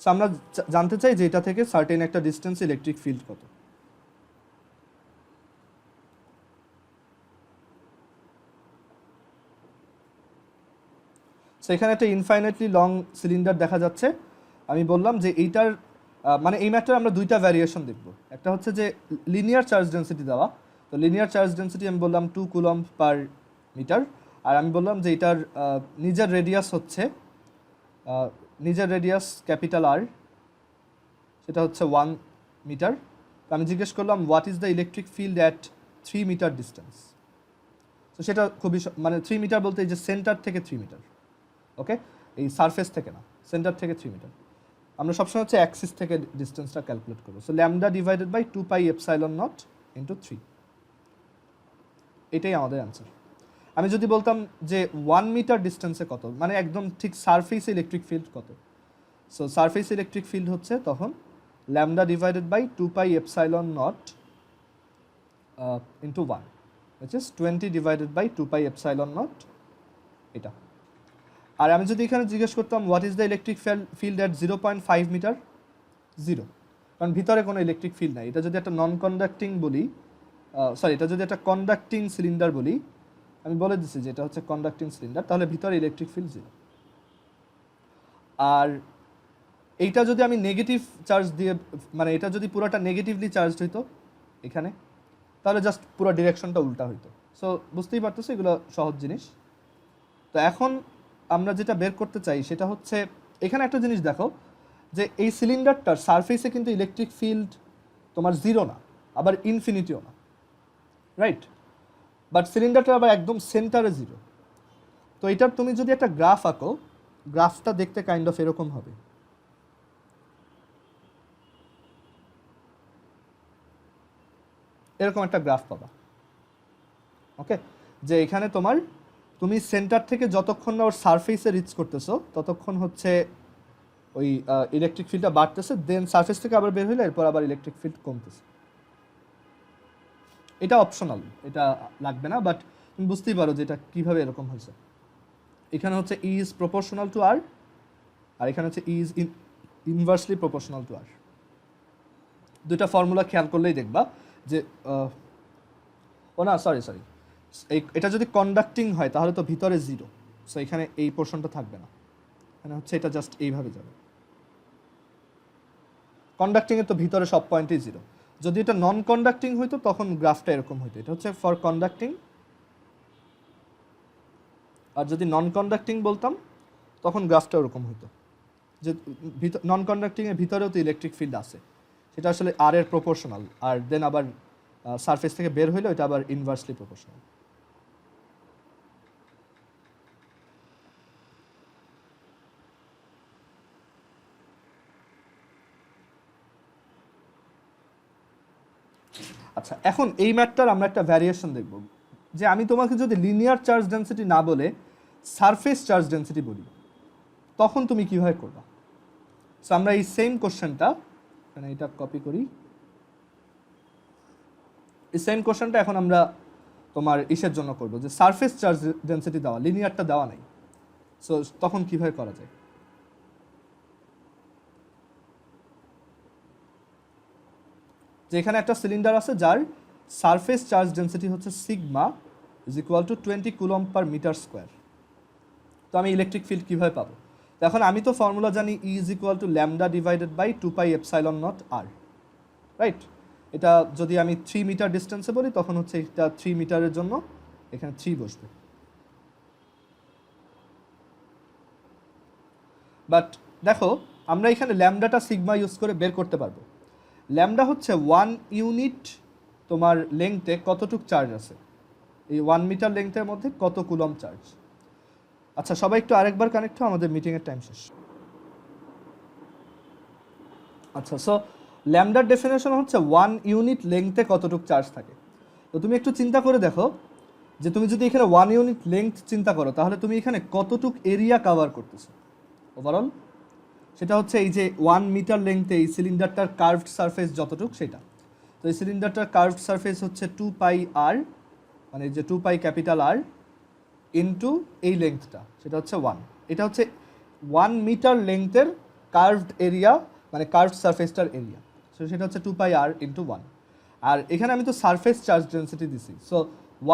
সো আমরা জানতে চাই যে এটা থেকে সার্টেন একটা ডিস্টেন্স ইলেকট্রিক ফিল্ড কত। সো এখানে একটা ইনফাইনাইটলি লং সিলিন্ডার দেখা যাচ্ছে। আমি বললাম যে এইটার মানে এই ম্যাটার আমরা দুইটা ভ্যারিয়েশন দেখব। একটা হচ্ছে যে লিনিয়ার চার্জ ডেন্সিটি দেওয়া, তো লিনিয়ার চার্জ ডেন্সিটি আমি বললাম 2 কুলম্ব পার মিটার, আর আমি বললাম যে এটার নিজের রেডিয়াস হচ্ছে নিজের রেডিয়াস ক্যাপিটাল আর, সেটা হচ্ছে 1 মিটার। তো আমি জিজ্ঞেস করলাম what is the electric field at 3 metre distance. তো সেটা খুবই মানে 3 মিটার বলতে এই যে সেন্টার থেকে 3 মিটার, ওকে, এই সারফেস থেকে না, সেন্টার থেকে 3 মিটার। আমরা সবসময় হচ্ছে অ্যাক্সিস থেকে ডিস্টেন্সটা ক্যালকুলেট করবো। So lambda divided by 2 pi epsilon naught into 3, এটাই আমাদের অ্যান্সার। আমি যদি বলতাম যে 1 মিটার ডিস্টেন্সে কত, মানে একদম ঠিক সারফেসে ইলেকট্রিক ফিল্ড কত, সো সারফেস ইলেকট্রিক ফিল্ড হচ্ছে তখন lambda divided by 2 pi epsilon naught into 1, which is 20 divided by 2 pi epsilon naught, এটা। আর আমি যদি এখানে জিজ্ঞেস করতাম what is the electric field at 0.5 metre, 0, কারণ ভিতরে কোনো ইলেকট্রিক ফিল্ড নাই। এটা যদি একটা নন কন্ডাক্টিং বলি, সরি, এটা যদি একটা কন্ডাক্টিং সিলিন্ডার বলি, আমি বলে দিচ্ছি যে এটা হচ্ছে কন্ডাক্টিং সিলিন্ডার, তাহলে ভিতরে ইলেকট্রিক ফিল্ড 0। আর এইটা যদি আমি নেগেটিভ চার্জ দিয়ে, মানে এটা যদি পুরোটা নেগেটিভলি চার্জড হইতো এখানে, তাহলে জাস্ট পুরো ডিরেকশনটা উল্টা হইতো। সো বুঝতেই পারতেছো এগুলো সহজ জিনিস। তো এখন আমরা যেটা বের করতে চাই সেটা হচ্ছে, এখানে একটা জিনিস দেখো যে এই সিলিন্ডারটার সারফেসে কিন্তু ইলেকট্রিক ফিল্ড তোমার 0 না, আবার ইনফিনিটিও না, রাইট? বাট সিলিন্ডারটা আবার একদম সেন্টারে 0। তো এটার তুমি যদি একটা গ্রাফ আঁকো, গ্রাফটা দেখতে কাইন্ড অফ এরকম হবে। এরকম একটা গ্রাফ পাবা, ওকে, যে এখানে তুমি সেন্টার থেকে যতক্ষণ না ওর সারফেসে রিচ করতেছো ততক্ষণ হচ্ছে ওই ইলেকট্রিক ফিল্ডটা বাড়তেছে, দেন সারফেস থেকে আবার বের হইলে এরপর আবার ইলেকট্রিক ফিল্ড কমতেছে। এটা অপশনাল, এটা লাগবে না, বাট তুমি বুঝতেই পারো যে এটা কীভাবে এরকম হয়েছে। এখানে হচ্ছে ই ইজ প্রপোর্শনাল টু আর, আর এখানে হচ্ছে ই ইজ ইনভার্সলি প্রপোর্শনাল টু আর। দুইটা ফর্মুলা খেয়াল করলেই দেখবা যে ও না সরি এটা যদি কন্ডাক্টিং হয় তাহলে তো ভিতরে 0, সো এখানে এই পোর্শনটা থাকবে না, মানে হচ্ছে এটা জাস্ট এইভাবে যাবে। কন্ডাক্টিং এর তো ভিতরে সব পয়েন্টই 0। যদি এটা নন কন্ডাক্টিং হইতো তখন গ্রাফটা এরকম হইতো। এটা হচ্ছে ফর কন্ডাক্টিং, আর যদি নন কন্ডাক্টিং বলতাম তখন গ্রাফটা ওরকম হইতো। যে নন কন্ডাক্টিং এর ভিতরেও তো ইলেকট্রিক ফিল্ড আছে, সেটা আসলে আর এর প্রপোর্শনাল, আর দেন আবার সারফেস থেকে বের হইলে এটা আবার ইনভার্সলি প্রপোর্শনাল। আচ্ছা, এখন এই ম্যাথটার আমরা একটা ভ্যারিয়েশন দেখব, যে আমি তোমাকে যদি লিনিয়ার চার্জ ডেনসিটি না বলে সারফেস চার্জ ডেনসিটি বলি, তখন তুমি কিভাবে করবা? সো আমরা এই সেম কোশ্চেনটা, মানে এটা কপি করি, এই সেম কোশ্চেনটা এখন আমরা তোমার ইসের জন্য করব, যে সারফেস চার্জ ডেনসিটি দেওয়া, লিনিয়ারটা দেওয়া নাই। সো তখন কিভাবে করা যায়? যে এখানে একটা সিলিন্ডার আছে যার সারফেস চার্জ ডেনসিটি হচ্ছে sigma is equal to 20 coulomb per metre square. তো আমি ইলেকট্রিক ফিল্ড কীভাবে পাবো? তো এখন আমি তো ফর্মুলা জানি, E is equal to lambda divided by 2 pi epsilon naught R, right? এটা যদি আমি 3 মিটার ডিস্টেন্সে বলি তখন হচ্ছে এটা 3 মিটারের জন্য এখানে 3 বসবে। বাট দেখো, আমরা এখানে ল্যামডাটা সিগমা ইউজ করে বের করতে পারবো। ল্যামডা হচ্ছে 1 ইউনিট তোমার লেংথে কতটুক চার্জ আছে, এই 1 মিটার লেংথের মধ্যে কত কুলম্ব চার্জ। আচ্ছা, সবাই একটু আরেকবার কানেক্ট হও, আমাদের মিটিংয়ের টাইম শেষ। আচ্ছা, সো ল্যামডার ডেফিনেশন হচ্ছে 1 ইউনিট লেংথে কতটুক চার্জ থাকে। তো তুমি একটু চিন্তা করে দেখো, যে তুমি যদি এখানে 1 ইউনিট লেংথ চিন্তা করো, তাহলে তুমি এখানে কতটুক এরিয়া কভার করতেছো ওভারঅল। সেটা হচ্ছে এই যে 1 মিটার লেংথে এই সিলিন্ডারটার কার্ভড সারফেস যতটুক সেটা। তো এই সিলিন্ডারটার কার্ভড সারফেস হচ্ছে 2 পাই আর, মানে যে 2 পাই ক্যাপিটাল আর ইনটু এই লেংথটা, সেটা হচ্ছে 1। এটা হচ্ছে 1 মিটার লেংথের কার্ভড এরিয়া, মানে কার্ভড সারফেসটার এরিয়া। সো সেটা হচ্ছে 2 পাই আর ইনটু 1। আর এখানে আমি তো সারফেস চার্জ ডেনসিটি দিছি, সো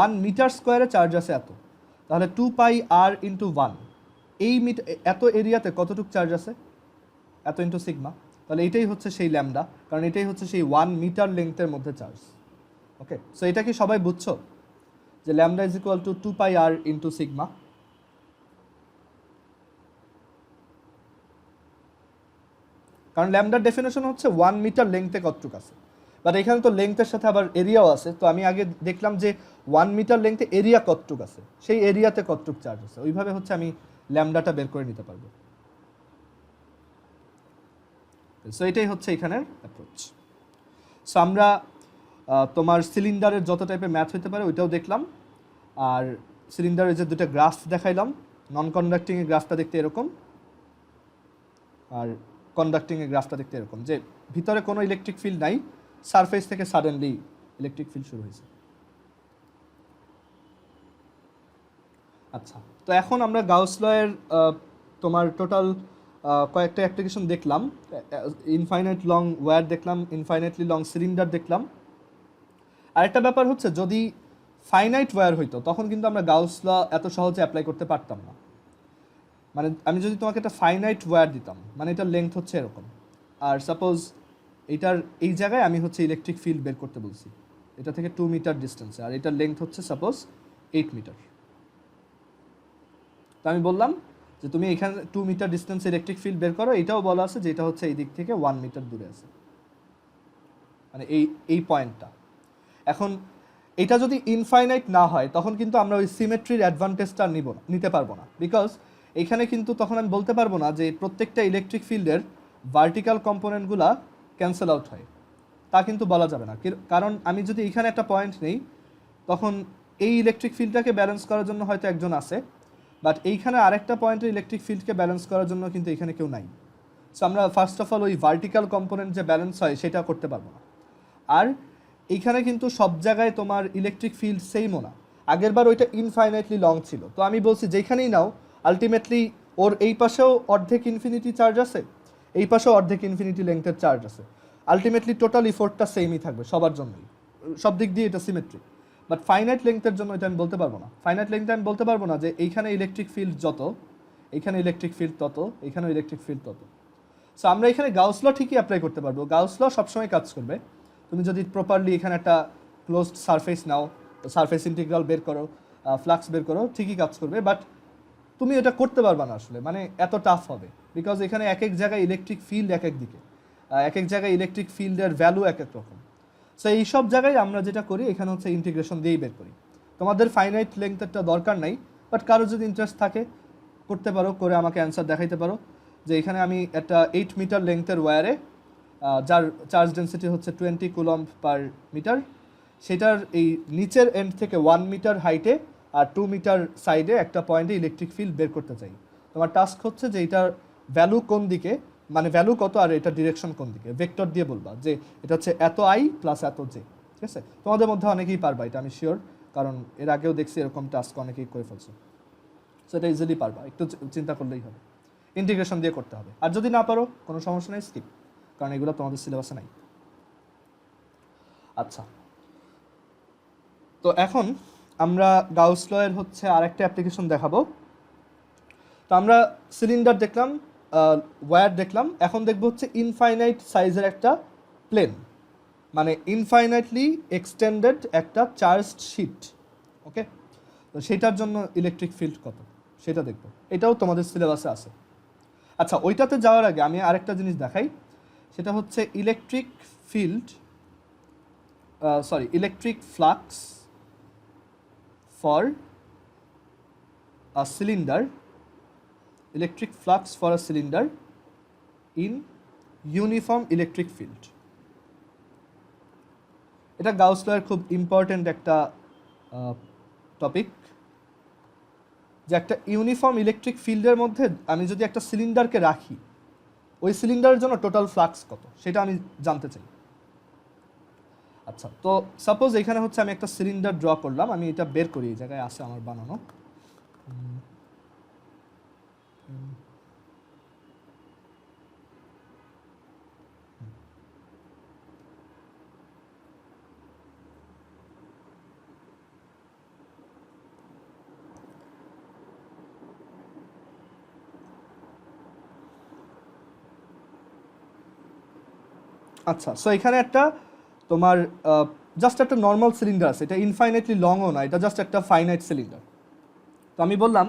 1 মিটার স্কোয়ারে চার্জ আছে এত, তাহলে 2 পাই আর ইনটু 1, এই এত এরিয়াতে কতটুক চার্জ আছে, এত ইনটু সিগমা। তাহলে এটাই হচ্ছে সেই ল্যামডা, কারণ এটাই হচ্ছে সেই 1 মিটার লেংথের মধ্যে চার্জ। ওকে, সো এটা কি সবাই বুঝছো যে lambda is equal to 2 pi r into sigma? কারণ ল্যামডার ডেফিনেশন হচ্ছে 1 মিটার লেংথে কতটুক আছে, বাট এখানে তো লেংথের সাথে আবার এরিয়াও আছে। তো আমি আগে দেখলাম যে 1 মিটার লেংথে এরিয়া কতটুক আছে, সেই এরিয়াতে কতটুক চার্জ আছে, ওইভাবে হচ্ছে আমি ল্যামডাটা বের করে নিতে পারবো। সো এটাই হচ্ছে এখানের অ্যাপ্রোচ। সো আমরা তোমার সিলিন্ডারের যত টাইপের ম্যাথ হতে পারে ওইটাও দেখলাম, আর সিলিন্ডারের যে দুটো গ্রাফ দেখাইলাম, নন কন্ডাক্টিংয়ের গ্রাফটা দেখতে এরকম, আর কন্ডাক্টিংয়ের গ্রাফটা দেখতে এরকম, যে ভিতরে কোনো ইলেকট্রিক ফিল্ড নাই, সারফেস থেকে সাডেনলি ইলেকট্রিক ফিল্ড শুরু হয়েছে। আচ্ছা, তো এখন আমরা গাউস লয়ের তোমার টোটাল কয়েকটা অ্যাপ্লিকেশন দেখলাম। ইনফাইনাইট লং ওয়্যার দেখলাম, ইনফাইনাইটলি লং সিলিন্ডার দেখলাম। আরেকটা ব্যাপার হচ্ছে, যদি ফাইনাইট ওয়্যার হইতো তখন কিন্তু আমরা গাউস ল এত সহজে অ্যাপ্লাই করতে পারতাম না। মানে আমি যদি তোমাকে একটা ফাইনাইট ওয়্যার দিতাম, মানে এটার লেংথ হচ্ছে এরকম, আর সাপোজ এইটার এই জায়গায় আমি হচ্ছে ইলেকট্রিক ফিল্ড বের করতে বলছি, এটা থেকে 2 মিটার ডিস্টেন্সে, আর এটার লেংথ হচ্ছে সাপোজ 8 মিটার। তো আমি বললাম যে তুমি এখানে 2 মিটার ডিস্টেন্সে ইলেকট্রিক ফিল্ড বের করো, এটাও বলা আছে যে এটা হচ্ছে এই দিক থেকে 1 মিটার দূরে আছে, মানে এই পয়েন্টটা। এখন এটা যদি ইনফাইনাইট না হয় তখন কিন্তু আমরা ওই সিমেট্রির অ্যাডভান্টেজটা নিতে পারবো না, বিকজ এখানে কিন্তু তখন আমি বলতে পারবো না যে প্রত্যেকটা ইলেকট্রিক ফিল্ডের ভার্টিক্যাল কম্পোনেন্টগুলা ক্যান্সেল আউট হয়, তা কিন্তু বলা যাবে না। কারণ আমি যদি এখানে একটা পয়েন্ট নেই, তখন এই ইলেকট্রিক ফিল্ডটাকে ব্যালেন্স করার জন্য হয়তো একজন আছে, বাট এইখানে আরেকটা পয়েন্টের ইলেকট্রিক ফিল্ডকে ব্যালেন্স করার জন্য কিন্তু এখানে কেউ নাই। সো আমরা ফার্স্ট অফ অল ওই ভার্টিক্যাল কম্পোনেন্ট যে ব্যালেন্স হয় সেটা করতে পারবো না। আর এইখানে কিন্তু সব জায়গায় তোমার ইলেকট্রিক ফিল্ড সেমও না, আগেরবার ওইটা ইনফাইনাইটলি লং ছিল। তো আমি বলছি যেখানেই নাও আলটিমেটলি ওর এই পাশেও অর্ধেক ইনফিনিটি চার্জ আছে, এই পাশেও অর্ধেক ইনফিনিটি লেংথের চার্জ আছে। আলটিমেটলি টোটাল ইফোর্টটা সেমই থাকবে সবার জন্যই, সব দিক দিয়ে এটা সিমেট্রিক। বাট ফাইনাইট লেংথের জন্য এটা আমি বলতে পারবো না। ফাইনাইট লেংথে আমি বলতে পারবো না যে এইখানে ইলেকট্রিক ফিল্ড যত, এইখানে ইলেকট্রিক ফিল্ড তত, এইখানেও ইলেকট্রিক ফিল্ড তত। সো আমরা এখানে গাউস ল ঠিকই অ্যাপ্লাই করতে পারবো। গাউস ল সবসময় কাজ করবে। তুমি যদি প্রপারলি এখানে একটা ক্লোজড সারফেস নাও, সারফেস ইন্টিগ্রাল বের করো, ফ্লাক্স বের করো, ঠিকই কাজ করবে। বাট তুমি এটা করতে পারবা না আসলে, মানে এত টাফ হবে। বিকজ এখানে এক এক জায়গায় ইলেকট্রিক ফিল্ড এক এক দিকে, এক এক জায়গায় ইলেকট্রিক ফিল্ডের ভ্যালু এক এক রকম। সো এই সব জায়গায় আমরা যেটা করি এখানে হচ্ছে ইন্টিগ্রেশন দিয়েই বের করি। তোমাদের ফাইনাইট লেংথেরটা দরকার নাই, বাট কারো যদি ইন্টারেস্ট থাকে করতে পারো, করে আমাকে অ্যান্সার দেখাইতে পারো যে এখানে আমি একটা 8 মিটার লেংথের ওয়্যারে যার চার্জ ডেন্সিটি হচ্ছে 20 কুলম্ব পার মিটার, সেটার এই নিচের এন্ড থেকে 1 মিটার হাইটে আর 2 মিটার সাইডে একটা পয়েন্টে ইলেকট্রিক ফিল্ড বের করতে চাই। তোমার টাস্ক হচ্ছে যে এটার ভ্যালু কোন দিকে, মানে ভ্যালু কত আর এটা ডিরেকশন কোন দিকে, ভেক্টর দিয়ে বলবা যে এটা হচ্ছে এত আই প্লাস এত জে। ঠিক আছে, তোমাদের মধ্যে অনেকেই পারবা, এটা আমি শিওর, কারণ এর আগেও দেখছি এরকম টাস্ক অনেকেই করে ফেলছে। সো এটা ইজিলি পারবা, একটু চিন্তা করলেই হবে। ইন্টিগ্রেশন দিয়ে করতে হবে, আর যদি না পারো কোনো সমস্যা নেই, স্কিপ, কারণ এগুলো তোমাদের সিলেবাসে নাই। আচ্ছা, তো এখন আমরা গাউস ল এর হচ্ছে আরেকটা অ্যাপ্লিকেশন দেখাবো। তো আমরা সিলিন্ডার দেখলাম, ওয়্যার দেখলাম, এখন দেখবো হচ্ছে ইনফাইনাইট সাইজের একটা প্লেন, মানে ইনফাইনাইটলি এক্সটেন্ডেড একটা চার্জড শিট। ওকে, তো সেটার জন্য ইলেকট্রিক ফিল্ড কত সেটা দেখবো, এটাও তোমাদের সিলেবাসে আছে। আচ্ছা, ওইটাতে যাওয়ার আগে আমি আরেকটা জিনিস দেখাই, সেটা হচ্ছে electric field, electric flux for a cylinder, electric flux for a cylinder in uniform electric field. এটা গাউস ল এর খুব ইম্পর্টেন্ট একটা টপিক, যে একটা ইউনিফর্ম ইলেকট্রিক ফিল্ডের মধ্যে আমি যদি একটা সিলিন্ডারকে রাখি, ওই সিলিন্ডারের জন্য টোটাল ফ্লাক্স কত সেটা আমি জানতে চাই। আচ্ছা, তো সাপোজ এখানে হচ্ছে আমি একটা সিলিন্ডার ড্র করলাম, আমি এটা বের করি, এই জায়গায় আছে আমার বানানো। আচ্ছা, সো এখানে একটা তোমার জাস্ট একটা নর্মাল সিলিন্ডার আছে, এটা ইনফাইনাইটলি লংও না, এটা জাস্ট একটা ফাইনাইট সিলিন্ডার। তো আমি বললাম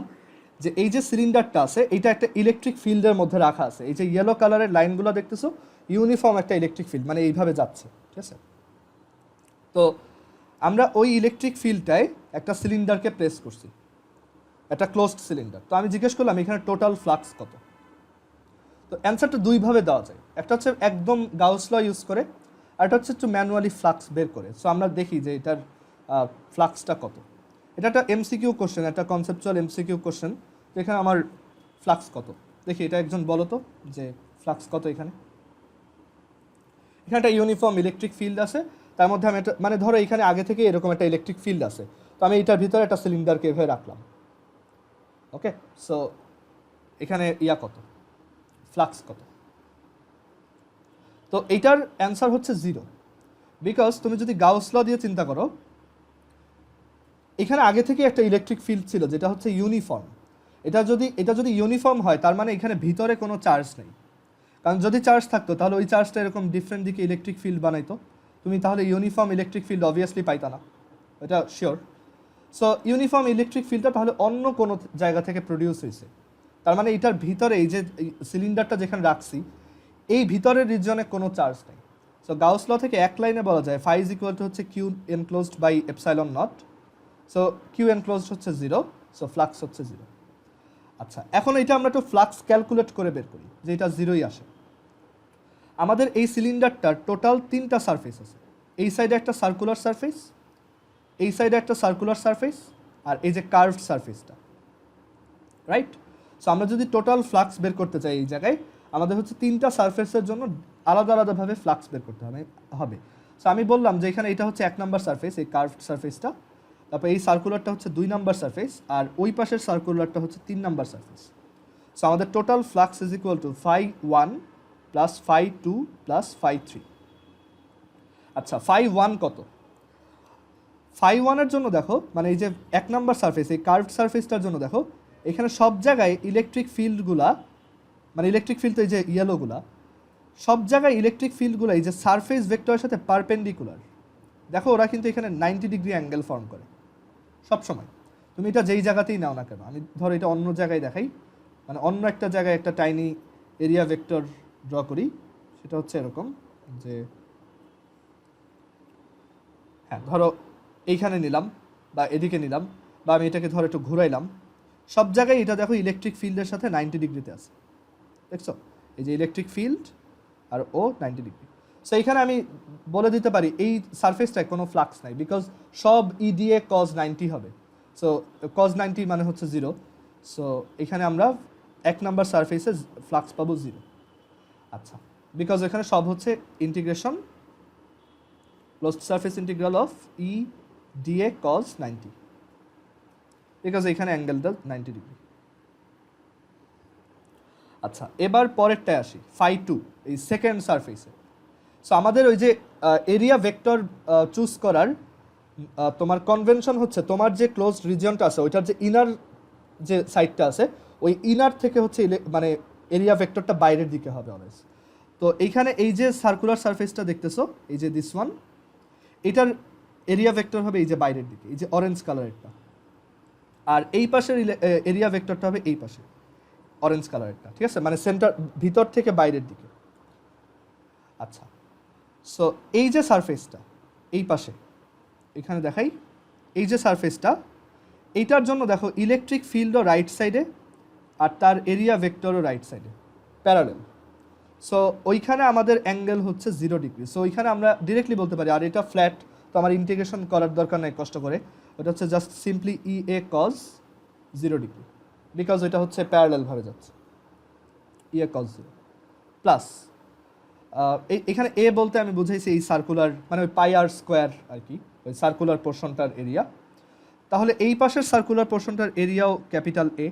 যে এই যে সিলিন্ডারটা আছে এটা একটা ইলেকট্রিক ফিল্ডের মধ্যে রাখা আছে, এই যে ইয়েলো কালারের লাইনগুলো দেখতেছো ইউনিফর্ম একটা ইলেকট্রিক ফিল্ড, মানে এইভাবে যাচ্ছে। ঠিক আছে, তো আমরা ওই ইলেকট্রিক ফিল্ডটায় একটা সিলিন্ডারকে প্লেস করছি, একটা ক্লোজড সিলিন্ডার। তো আমি জিজ্ঞেস করলাম এখানে টোটাল ফ্লাক্স কত। তো অ্যান্সারটা দুইভাবে দেওয়া যায়, একটা হচ্ছে একদম গাউস ল ইউজ করে, আর একটা হচ্ছে একটু ম্যানুয়ালি ফ্লাক্স বের করে। সো আমরা দেখি যে এটার ফ্লাক্সটা কত। এটা একটা এমসিকিউ কোশ্চেন, একটা কনসেপচুয়াল এমসিকিউ কোশ্চেন। তো এখানে আমার ফ্লাক্স কত দেখি, এটা একজন বলো তো যে ফ্লাক্স কত। এখানে একটা ইউনিফর্ম ইলেকট্রিক ফিল্ড আছে, তার মধ্যে আমি একটা, মানে ধরো এখানে আগে থেকে এরকম একটা ইলেকট্রিক ফিল্ড আছে, তো আমি এটার ভিতরে একটা সিলিন্ডারকে এভাবে রাখলাম। ওকে, সো এখানে কত, ফ্লাক্স কত। তো এইটার অ্যান্সার হচ্ছে 0, বিকজ তুমি যদি গাউস ল দিয়ে চিন্তা করো, এখানে আগে থেকে একটা ইলেকট্রিক ফিল্ড ছিল যেটা হচ্ছে ইউনিফর্ম। এটা যদি ইউনিফর্ম হয় তার মানে এখানে ভিতরে কোনো চার্জ নেই, কারণ যদি চার্জ থাকতো তাহলে ওই চার্জটা এরকম ডিফারেন্ট দিকে ইলেকট্রিক ফিল্ড বানাইতো, তুমি তাহলে ইউনিফর্ম ইলেকট্রিক ফিল্ড অবভিয়াসলি পাইতা না, এটা শিওর। সো ইউনিফর্ম ইলেকট্রিক ফিল্ডটা তাহলে অন্য কোনো জায়গা থেকে প্রডিউস হয়েছে, তার মানে এটার ভিতরে এই যে সিলিন্ডারটা যেখানে রাখছি এই ভিতরের রিজনে কোনো চার্জ নেই। সো গাউস ল থেকে এক লাইনে বলা যায় ফাই ইজ ইকুয়াল টু হচ্ছে Q enclosed by epsilon naught. So Q enclosed হচ্ছে 0, সো ফ্লাক্স হচ্ছে 0। আচ্ছা, এখন এটা আমরা একটু ফ্লাক্স ক্যালকুলেট করে বের করি যে এটা 0ই আসে। আমাদের এই সিলিন্ডারটার টোটাল 3টা সারফেস আছে, এই সাইডে একটা সার্কুলার সারফেস, এই সাইডে একটা সার্কুলার সারফেস, আর এই যে কার্ভড সারফেসটা, রাইট। সো আমরা যদি টোটাল ফ্লাক্স বের করতে চাই এই জায়গায়, আমাদের হচ্ছে 3টা সারফেসের জন্য আলাদা আলাদাভাবে ফ্লাক্স বের করতে হবে। সো আমি বললাম যে এখানে এটা হচ্ছে 1 নাম্বার সারফেস, এই কার্ভড সারফেসটা, তারপর এই সার্কুলারটা হচ্ছে 2 নাম্বার সারফেস, আর ওই পাশের সার্কুলারটা হচ্ছে 3 নাম্বার সারফেস। সো আমাদের total flux is equal to φ1 plus φ2 plus φ3। আচ্ছা ফাই ওয়ান কত? ফাই ওয়ানের জন্য দেখো, মানে এই যে 1 নাম্বার সারফেস, এই কার্ভড সারফেসটার জন্য দেখো এখানে সব জায়গায় ইলেকট্রিক ফিল্ডগুলা, মানে ইলেকট্রিক ফিল্ড তো এই যে ইয়েলোগুলা, সব জায়গায় ইলেকট্রিক ফিল্ডগুলো এই যে সারফেস ভেক্টরের সাথে পারপেন্ডিকুলার। দেখো ওরা কিন্তু এখানে 90 ডিগ্রি অ্যাঙ্গেল ফর্ম করে সব সময়। তুমি এটা যেই জায়গাতেই নাও না কেন, আমি ধরো এটা অন্য জায়গায় দেখাই, মানে অন্য একটা জায়গায় একটা টাইনি এরিয়া ভেক্টর ড্র করি, সেটা হচ্ছে এরকম যে হ্যাঁ ধরো এইখানে নিলাম বা এদিকে নিলাম, বা আমি এটাকে ধরো একটু ঘুরাইলাম, সব জায়গায় এটা দেখো ইলেকট্রিক ফিল্ডের সাথে 90 ডিগ্রিতে আছে, দেখছো এই যে ইলেকট্রিক ফিল্ড আর ও 90 ডিগ্রি। সো এইখানে আমি বলে দিতে পারি এই সারফেসটায় কোনো ফ্লাক্স নাই, বিকজ সব ই দিয়ে কজ 90 হবে। সো কজ 90 মানে হচ্ছে 0। সো এখানে আমরা 1 নাম্বার সারফেসে ফ্লাক্স পাবো 0। আচ্ছা, বিকজ এখানে সব হচ্ছে integration closed surface integral of E dA cos 90, because এখানে অ্যাঙ্গেলটা 90 ডিগ্রি। আচ্ছা, এবার পরেরটায় আসি, ফাই টু, এই সেকেন্ড সারফেসে। সো আমাদের ওই যে এরিয়া ভেক্টর চুজ করার তোমার কনভেনশন হচ্ছে তোমার যে ক্লোজড রিজিয়নটা আছে ওইটার যে ইনার যে সাইডটা আছে, ওই ইনার থেকে হচ্ছে মানে এরিয়া ভেক্টরটা বাইরের দিকে হবে অলওয়েজ। তো এইখানে এই যে সার্কুলার সারফেসটা দেখতেছো, এই যে দিস ওয়ান, এটার এরিয়া ভেক্টর হবে এই যে বাইরের দিকে, এই যে অরেঞ্জ কালারেরটা। আর এই পাশের এরিয়া ভেক্টরটা হবে এই পাশে, অরেঞ্জ কালারেরটা, ঠিক আছে, মানে সেন্টার ভিতর থেকে বাইরের দিকে। আচ্ছা, সো এই যে সারফেসটা এই পাশে, এখানে দেখাই, এই যে সারফেসটা, এইটার জন্য দেখো ইলেকট্রিক ফিল্ডও রাইট সাইডে আর তার এরিয়া ভেক্টরও রাইট সাইডে প্যারালেল। সো ওইখানে আমাদের অ্যাঙ্গেল হচ্ছে 0 ডিগ্রি। সো ওইখানে আমরা ডিরেক্টলি বলতে পারি, আর এটা ফ্ল্যাট, তো আমার ইন্টিগ্রেশন করার দরকার নেই কষ্ট করে, ওটা হচ্ছে just simply E A cos 0 degree, because ওইটা হচ্ছে প্যারালেলভাবে যাচ্ছে, ই এ কজ 0 প্লাস এখানে এ বলতে আমি বুঝাইছি এই সার্কুলার, মানে ওই পাই আর স্কোয়ার আর কি, ওই সার্কুলার পোর্শনটার এরিয়া। তাহলে এই পাশের সার্কুলার পোর্শনটার এরিয়াও ক্যাপিটাল এ,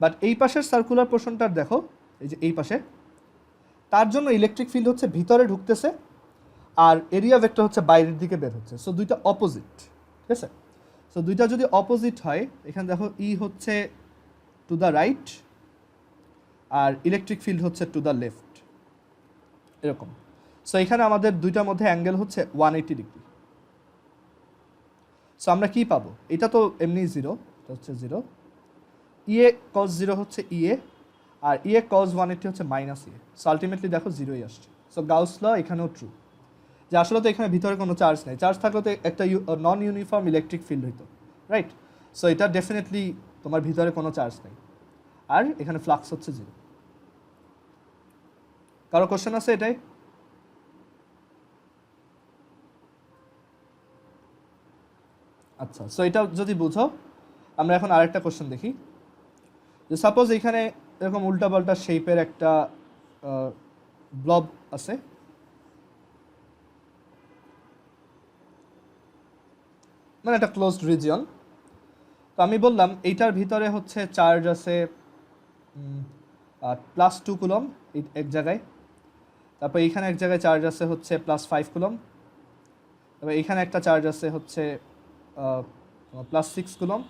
বাট এই পাশের সার্কুলার পোর্শনটার দেখো এই যে এই পাশে, তার জন্য ইলেকট্রিক ফিল্ড হচ্ছে ভিতরে ঢুকতেছে আর এরিয়া ভেক্টর হচ্ছে বাইরের দিকে বের হচ্ছে। সো দুইটা অপোজিট, ঠিক আছে। সো দুইটা যদি অপোজিট হয়, এখানে দেখো ই হচ্ছে টু দ্য রাইট আর ইলেকট্রিক ফিল্ড হচ্ছে টু দ্য লেফট, এরকম। সো এখানে আমাদের দুইটার মধ্যে অ্যাঙ্গেল হচ্ছে 180 ডিগ্রি। সো আমরা কি পাবো, এটা তো এমনি 0, এটা হচ্ছে 0, ইএ কজ 0 হচ্ছে ইএ, আর ইএ কজ 180 হচ্ছে মাইনাস ইএ। সো আলটিমেটলি দেখো 0ই আসছে। সো গাউস ল এখানেও ট্রু, যে আসলে তো এখানে ভিতরে কোনো চার্জ নেই, চার্জ থাকলে তো একটা নন ইউনিফর্ম ইলেকট্রিক ফিল্ড হইতো, রাইট। সো এটা ডেফিনেটলি তোমার ভিতরে কোনো চার্জ নেই, আর এখানে ফ্লাক্স হচ্ছে 0। কারো কোশ্চেন আছে এটাই? আচ্ছা, সো এটা যদি বুঝো, আমরা এখন আরেকটা কোশ্চেন দেখি, যে সাপোজ এখানে এরকম উল্টাপাল্টা শেপের একটা ব্লব আছে, মানে একটা ক্লোজড রিজিয়ন। তো আমি বললাম এইটার ভিতরে হচ্ছে চার্জ আছে +2 কুলম এক জায়গায়, তারপর এইখানে এক জায়গায় চার্জ আছে হচ্ছে +5 কুলম, তারপর এইখানে একটা চার্জ আছে হচ্ছে +6 কুলম,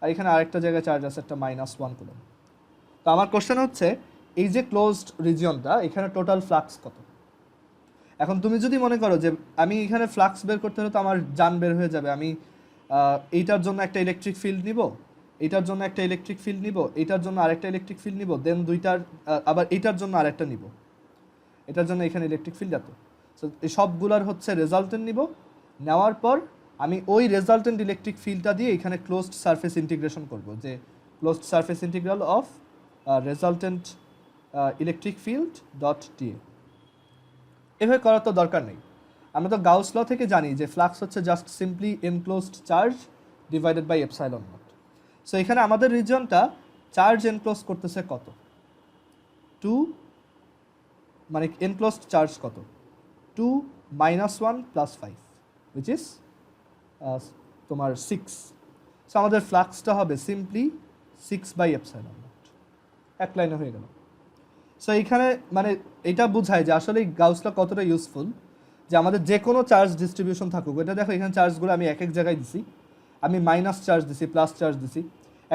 আর এখানে আরেকটা জায়গায় চার্জ আছে একটা -1 কুলম। তো আমার কোশ্চেন হচ্ছে এই যে ক্লোজড রিজিয়নটা, এখানে টোটাল ফ্লাক্স কত? এখন তুমি যদি মনে করো যে আমি এখানে ফ্লাক্স বের করতে হলে তো আমার জান বের হয়ে যাবে, আমি এইটার জন্য একটা ইলেকট্রিক ফিল্ড নিব, এইটার জন্য একটা ইলেকট্রিক ফিল্ড নিব, এইটার জন্য আরেকটা ইলেকট্রিক ফিল্ড নিব, দেন দুইটার আবার এইটার জন্য আরেকটা নিব, এটার জন্য এখানে ইলেকট্রিক ফিল্ড এত। সো এই সবগুলার হচ্ছে রেজাল্টেন্ট নিব, নেওয়ার পর আমি ওই রেজাল্টেন্ট ইলেকট্রিক ফিল্ডটা দিয়ে এখানে ক্লোজড সারফেস ইন্টিগ্রেশন করব, যে closed surface integral of resultant electric field dot DA. এভাবে করার তো দরকার নেই, আমরা তো গাউস ল থেকে জানি যে ফ্লাক্স হচ্ছে just simply enclosed charge divided by epsilon naught. So এখানে আমাদের রিজিয়নটা চার্জ এনক্লোজ করতেছে কত, 2, মানে এনক্লোজড চার্জ কত, 2 - 1 + 5 which is তোমার 6। সো আমাদের ফ্লাক্সটা হবে সিম্পলি 6/ε0, এক লাইনে হয়ে গেল। সো এইখানে মানে এটা বোঝায় যে আসলে গাউস ল কতটা ইউজফুল, যে আমাদের যে কোনো চার্জ ডিস্ট্রিবিউশন থাকুক, এটা দেখো এখানে চার্জগুলো আমি এক এক জায়গায় দিছি, আমি মাইনাস চার্জ দিছি, প্লাস চার্জ দিছি,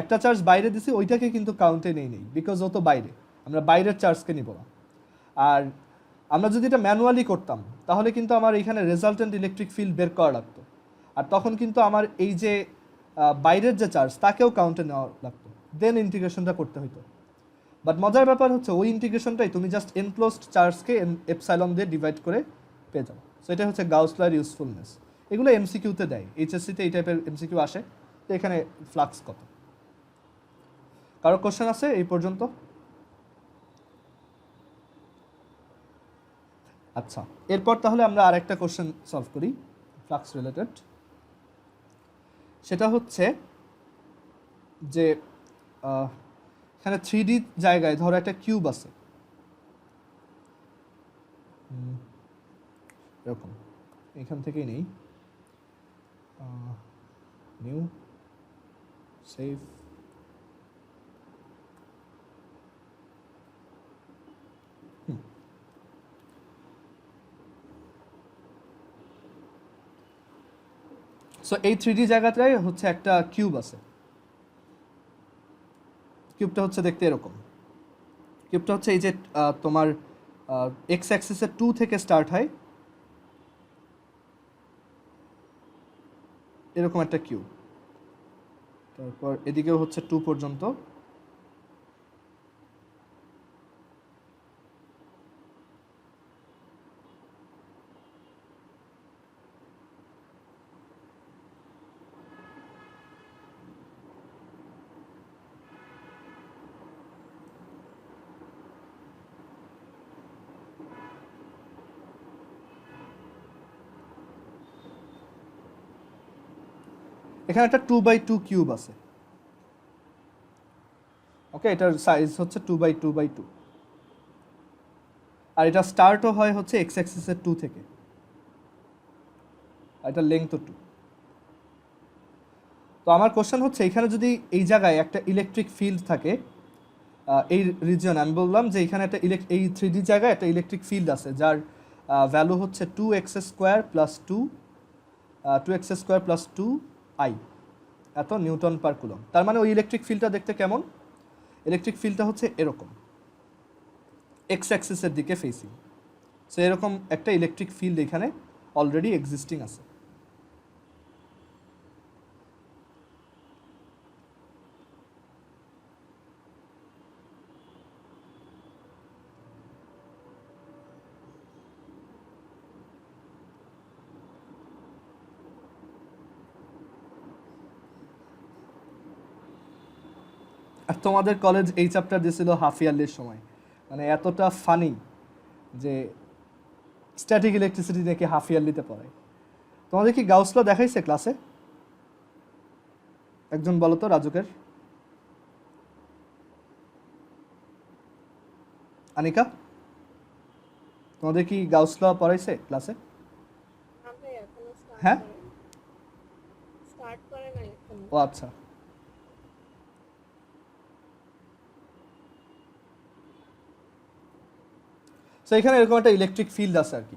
একটা চার্জ বাইরে দিছি, ওইটাকে কিন্তু কাউন্টে নেই বিকজ ও তো বাইরে, আমরা বাইরের চার্জকে নিব না। আর আমরা যদি এটা ম্যানুয়ালি করতাম তাহলে কিন্তু আমার এখানে রেজাল্টেন্ট ইলেকট্রিক ফিল্ড বের করা লাগতো, আর তখন কিন্তু আমার এই যে বাইরের যে চার্জ তাকেও কাউন্টে নেওয়া লাগতো, দেন ইন্টিগ্রেশনটা করতে হতো। বাট মজার ব্যাপার হচ্ছে ওই ইন্টিগ্রেশনটাই তুমি জাস্ট এনক্লোজড চার্জকে এপসাইলন দিয়ে ডিভাইড করে পেয়ে যাও। সো এটা হচ্ছে গাউস লয়ের ইউজফুলনেস। এগুলো এমসিকিউতে দেয়, এইচএসসিতে এই টাইপের এমসিকিউ আসে। তো এখানে ফ্লাক্স কত, কারো কোশ্চেন আছে এই পর্যন্ত? আচ্ছা, এরপর তাহলে আমরা আরেকটা কোশ্চেন সলভ করি ফ্লাক্স রিলেটেড। সেটা হচ্ছে যে এখানে 3D জায়গায় ধরো একটা কিউব আছে এরকম, এখান থেকেই নেই, নিউ সেভ, সো এই 3D জায়গাটায় হচ্ছে একটা কিউব আছে। কিউবটা হচ্ছে দেখতে এরকম, কিউবটা হচ্ছে এই যে তোমার এক্স অ্যাক্সিসের 2 থেকে স্টার্ট হয়, এরকম একটা কিউব, তারপর এদিকেও হচ্ছে 2 পর্যন্ত, এখানে একটা 2x2 কিউব আছে। ওকে, এটার সাইজ হচ্ছে 2x2x2, আর এটা স্টার্টও হয় হচ্ছে এক্স অ্যাক্সিসের 2 থেকে, আর এটার লেংথও 2। তো আমার কোশ্চেন হচ্ছে এখানে যদি এই জায়গায় একটা ইলেকট্রিক ফিল্ড থাকে, এই রিজিয়ন, আমি বললাম যে এখানে একটা এই 3D জায়গায় একটা ইলেকট্রিক ফিল্ড আছে যার ভ্যালু হচ্ছে 2x² + 2i এত নিউটন পার কুলম। তার মানে ওই ইলেকট্রিক ফিল্ডটা দেখতে কেমন? ইলেকট্রিক ফিল্ডটা হচ্ছে এরকম, এক্স অ্যাক্সিসের দিকে ফেসিং। সো এরকম একটা ইলেকট্রিক ফিল্ড এখানে অলরেডি এক্সিস্টিং আছে। আর তোমাদের কলেজ এই চ্যাপ্টার দিয়েছিল হাফ ইয়ারলির সময়, মানে এতটা ফানি যে স্ট্যাটিক ইলেকট্রিসিটি নাকি হাফ ইয়ারলিতে পড়ে। তোমাদের কি গাউস ল দেখাইছে ক্লাসে? একজন বলো তো, রাজুকের, আনিকা, তোমাদের কি গাউস ল পড়াইছে ক্লাসে? হ্যাঁ, ও আচ্ছা। তো এখানে এরকম একটা ইলেকট্রিক ফিল্ড আছে আর কি।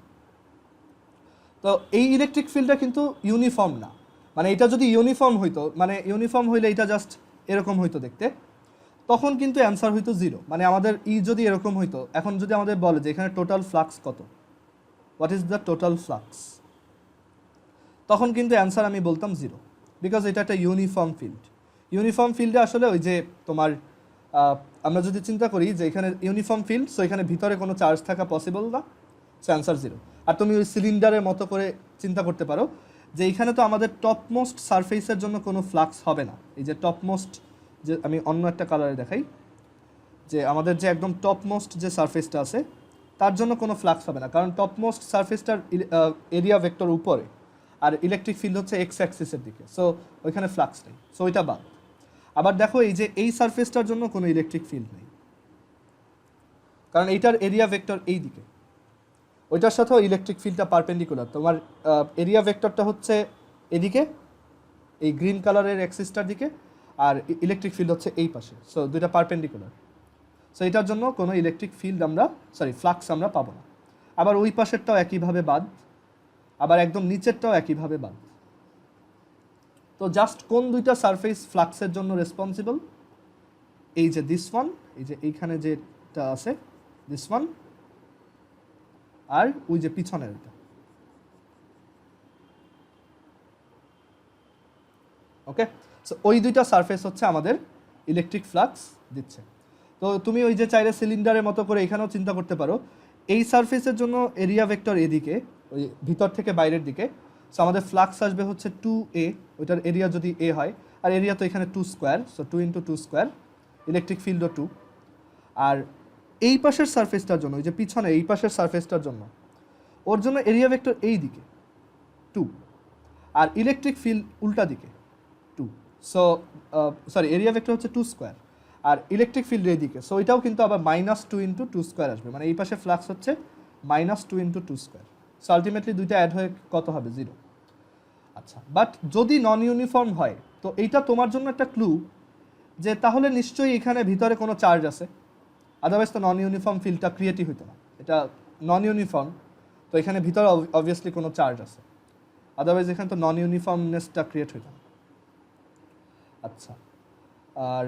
তো এই ইলেকট্রিক ফিল্ডটা কিন্তু ইউনিফর্ম না, মানে এটা যদি ইউনিফর্ম হইতো, মানে ইউনিফর্ম হইলে এটা জাস্ট এরকম হইতো দেখতে, তখন কিন্তু অ্যান্সার হইতো 0। মানে আমাদের যদি এরকম হইতো, এখন যদি আমাদের বলে যে এখানে টোটাল ফ্লাক্স কত, what is the total flux, তখন কিন্তু অ্যান্সার আমি বলতাম 0, বিকজ এটা একটা ইউনিফর্ম ফিল্ড। ইউনিফর্ম ফিল্ডে আসলে ওই যে তোমার আমরা যদি চিন্তা করি যে এখানে ইউনিফর্ম ফিল্ড, সো এখানে ভিতরে কোনো চার্জ থাকা পসিবল না, সো অ্যান্সার 0। আর তুমি ওই সিলিন্ডারের মতো করে চিন্তা করতে পারো যে এখানে তো আমাদের টপমোস্ট সারফেসের জন্য কোনো ফ্লাক্স হবে না। এই যে টপমোস্ট, যে আমি অন্য একটা কালারে দেখাই, যে আমাদের যে একদম টপমোস্ট যে সারফেসটা আছে তার জন্য কোনো ফ্লাক্স হবে না, কারণ টপমোস্ট সারফেসটার এরিয়া ভেক্টর উপরে, আর ইলেকট্রিক ফিল্ড হচ্ছে এক্স অ্যাক্সিসের দিকে, সো ওইখানে ফ্লাক্স নেই, সো ওইটা বাদ। আবার দেখো এই যে এই সারফেসটার জন্য কোনো ইলেকট্রিক ফিল্ড নেই, কারণ এইটার এরিয়া ভেক্টর এই দিকে, ওইটার সাথেও ইলেকট্রিক ফিল্ডটা পারপেন্ডিকুলার। তোমার এরিয়া ভেক্টরটা হচ্ছে এদিকে, এই গ্রিন কালারের অ্যাক্সিসটার দিকে, আর ইলেকট্রিক ফিল্ড হচ্ছে এই পাশে, সো দুইটা পারপেন্ডিকুলার। সো এটার জন্য কোনো ইলেকট্রিক ফিল্ড আমরা ফ্লাক্স আমরা পাবো না। আবার ওই পাশেরটাও একইভাবে বাদ, আবার একদম নিচেরটাও একইভাবে বাদ। তো জাস্ট কোন দুইটা সারফেস ফ্লাক্সের জন্য রেসপন্সিবল? এই যে দিস ওয়ান, এই যে এইখানে যেটা আছে দিস ওয়ান, আর ওই যে পিছনের এটা। ওকে, সো ওই দুইটা সারফেস হচ্ছে আমাদের ইলেকট্রিক ফ্লাক্স দিচ্ছে। তো তুমি ওই যে চাইলে সিলিন্ডারের মতো করে এখানেও চিন্তা করতে পারো, এই সারফেসের জন্য এরিয়া ভেক্টর এদিকে, ওই ভিতর থেকে বাইরের দিকে, সো আমাদের ফ্লাক্স আসবে হচ্ছে 2a, ওইটার এরিয়া যদি a হয়, আর এরিয়া তো এখানে 2 স্কোয়ার, সো 2 × 2 স্কোয়ার, ইলেকট্রিক ফিল্ডও 2। আর এই পাশের সারফেসটার জন্য, ওই যে পিছনে এই পাশের সারফেসটার জন্য, ওর জন্য এরিয়া ভেক্টর এই দিকে 2, আর ইলেকট্রিক ফিল্ড উল্টা দিকে 2। সো সরি, এরিয়া ভেক্টর হচ্ছে 2 স্কোয়ার, আর ইলেকট্রিক ফিল্ড এই দিকে, সো এটাও কিন্তু আবার -2 × 2 স্কোয়ার আসবে, মানে এই পাশে ফ্লাক্স হচ্ছে -2 × 2 স্কোয়ার। সো আলটিমেটলি দুইটা অ্যাড হয়ে কত হবে? 0। আচ্ছা, বাট যদি নন ইউনিফর্ম হয়, তো এইটা তোমার জন্য একটা ক্লু যে তাহলে নিশ্চয়ই এখানে ভিতরে কোনো চার্জ আছে, আদারওয়াইজ তো নন ইউনিফর্ম ফিল্ডটা ক্রিয়েটই হইতো না। এটা নন ইউনিফর্ম, তো এখানে ভিতরে অবভিয়াসলি কোনো চার্জ আছে, আদারওয়াইজ এখানে তো নন ইউনিফর্মনেসটা ক্রিয়েট হইতো না। আচ্ছা, আর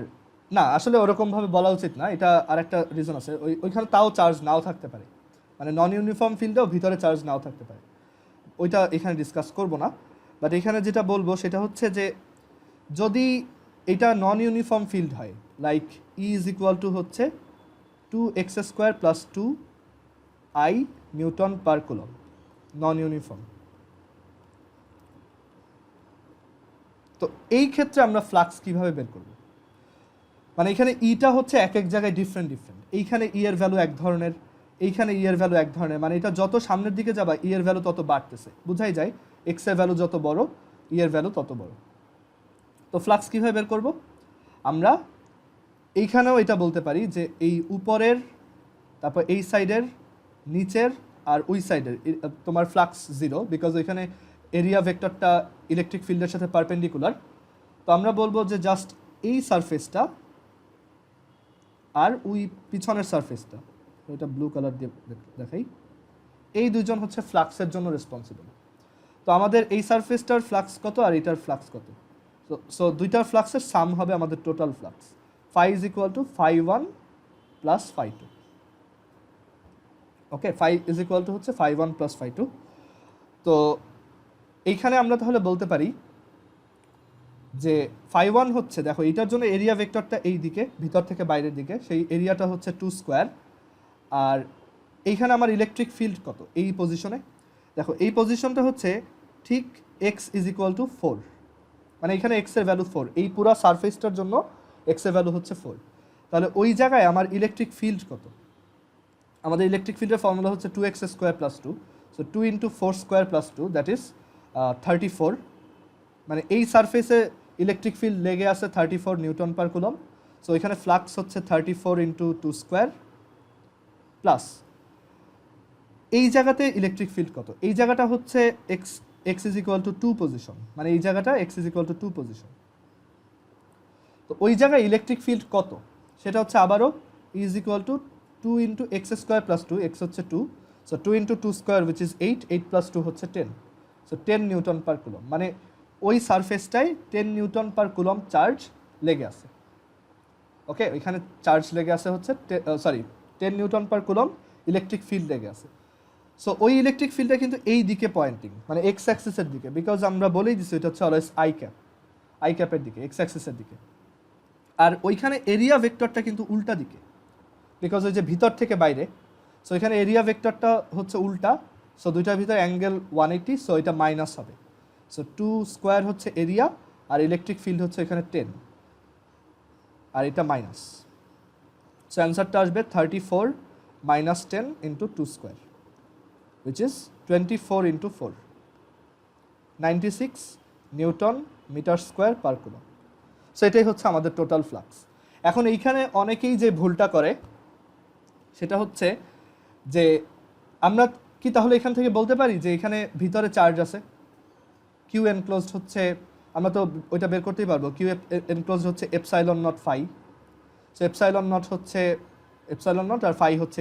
না, আসলে ওরকমভাবে বলা উচিত না, এটা আর একটা রিজন আছে, ওইখানে তাও চার্জ নাও থাকতে পারে, মানে নন ইউনিফর্ম ফিল্ডেও ভিতরে চার্জ নাও থাকতে পারে, ওইটা এখানে ডিসকাস করব না। বাট এখানে যেটা বলবো সেটা হচ্ছে যে যদি এটা নন ইউনিফর্ম ফিল্ড হয়, like E is equal to হচ্ছে 2x² + 2i newton per coulomb, non uniform, তো এই ক্ষেত্রে আমরা ফ্লাক্স কিভাবে বের করব? মানে এখানে ইটা হচ্ছে এক এক জায়গায় ডিফারেন্ট, এইখানে ই এর ভ্যালু এক ধরনের, এইখানে ই এর ভ্যালু এক ধরনের, মানে এটা যত সামনের দিকে যাবা ই এর ভ্যালু তত বাড়তেছে, বুঝাই যায় এক্স এর ভ্যালু যত বড় ই এর ভ্যালু তত বড়। তো ফ্লাক্স কীভাবে বের করব? আমরা এইখানেও এটা বলতে পারি যে এই উপরের, তারপর এই সাইডের, নিচের আর ওই সাইডের তোমার ফ্লাক্স 0, বিকজ ওইখানে এরিয়া ভেক্টরটা ইলেকট্রিক ফিল্ডের সাথে পারপেন্ডিকুলার। তো আমরা বলবো যে জাস্ট এই সারফেসটা আর ওই পিছনের সারফেসটা, ওইটা ব্লু কালার দিয়ে দেখাই, এই দুজন হচ্ছে ফ্লাক্সের জন্য রেসপন্সিবল। তো আমাদের এই সারফেসটার ফ্লাক্স কত আর এটার ফ্লাক্স কত? সো দুইটার ফ্লাক্সের সাম হবে আমাদের total flux, phi is equal to phi1 plus phi2। Okay, phi is equal to হচ্ছে phi1 plus phi2। তো এইখানে আমরা তাহলে বলতে পারি যে phi1 হচ্ছে, দেখো এইটার জন্য এরিয়া ভেক্টরটা এই দিকে, ভিতর থেকে বাইরের দিকে, সেই এরিয়াটা হচ্ছে 2 স্কোয়ার। আর এইখানে আমার ইলেকট্রিক ফিল্ড কত এই পজিশনে? দেখো এই পজিশনটা হচ্ছে ঠিক x is equal to 4, মানে এখানে x এর ভ্যালু 4, এই পুরো সারফেসটার জন্য x এর ভ্যালু হচ্ছে 4। তাহলে ওই জায়গায় আমার ইলেকট্রিক ফিল্ড কত? আমাদের ইলেকট্রিক ফিল্ডের ফর্মুলা হচ্ছে 2x² + 2, সো 2 × 4² + 2, দ্যাট ইজ 34। মানে এই সারফেসে ইলেকট্রিক ফিল্ড লেগে আছে 34 নিউটন পার কুলম। সো এখানে ফ্লাক্স হচ্ছে 34 × 2² প্লাস এই জায়গাতে ইলেকট্রিক ফিল্ড কত? এই জায়গাটা হচ্ছে x is equal to 2 position, মানে এই জায়গাটা x is equal to 2 position. তো ওই জায়গায় ইলেকট্রিক ফিল্ড কত সেটা হচ্ছে আবারও E is equal to 2 × x² + 2, x হচ্ছে 2, সো 2 × 2² which is 8, 8 + 2 হচ্ছে 10, সো 10 নিউটন পার কুলম, মানে ওই সারফেসটায় 10 নিউটন পার কুলম চার্জ লেগে আছে। ওকে, ওইখানে চার্জ লেগে আছে হচ্ছে 10 Newton per coulomb electric field লেগে আছে। সো ওই ইলেকট্রিক ফিল্ডটা কিন্তু এই দিকে পয়েন্টিং, মানে এক্স অ্যাক্সিসের দিকে, বিকজ আমরা বলেই দিচ্ছি এটা হচ্ছে অলওয়েজ আই ক্যাপের দিকে, এক্স অ্যাক্সিসের দিকে। আর ওইখানে এরিয়া ভেক্টরটা কিন্তু উল্টা দিকে, বিকজ ওই যে ভিতর থেকে বাইরে, সো এখানে এরিয়া ভেক্টরটা হচ্ছে উল্টা, সো দুইটার ভিতরে অ্যাঙ্গেল 180, সো এটা মাইনাস হবে। সো 2 স্কোয়ার হচ্ছে এরিয়া, আর ইলেকট্রিক ফিল্ড হচ্ছে এখানে 10, আর এটা মাইনাস। সো অ্যান্সারটা আসবে 34 - 10 × 2 square, which is 24 × 4, 96 newton metre square per coulomb. So এটাই হচ্ছে আমাদের টোটাল ফ্লাক্স। এখন এইখানে অনেকেই যে ভুলটা করে সেটা হচ্ছে যে আমরা কি তাহলে এখান থেকে বলতে পারি যে এখানে ভিতরে চার্জ আছে, কিউ এনক্লোজড হচ্ছে, আমরা তো ওইটা বের করতেই পারবো, কিউ এনক্লোজড হচ্ছে epsilon naught phi, so epsilon naught হচ্ছে এপসাইলন নট আর ফাই হচ্ছে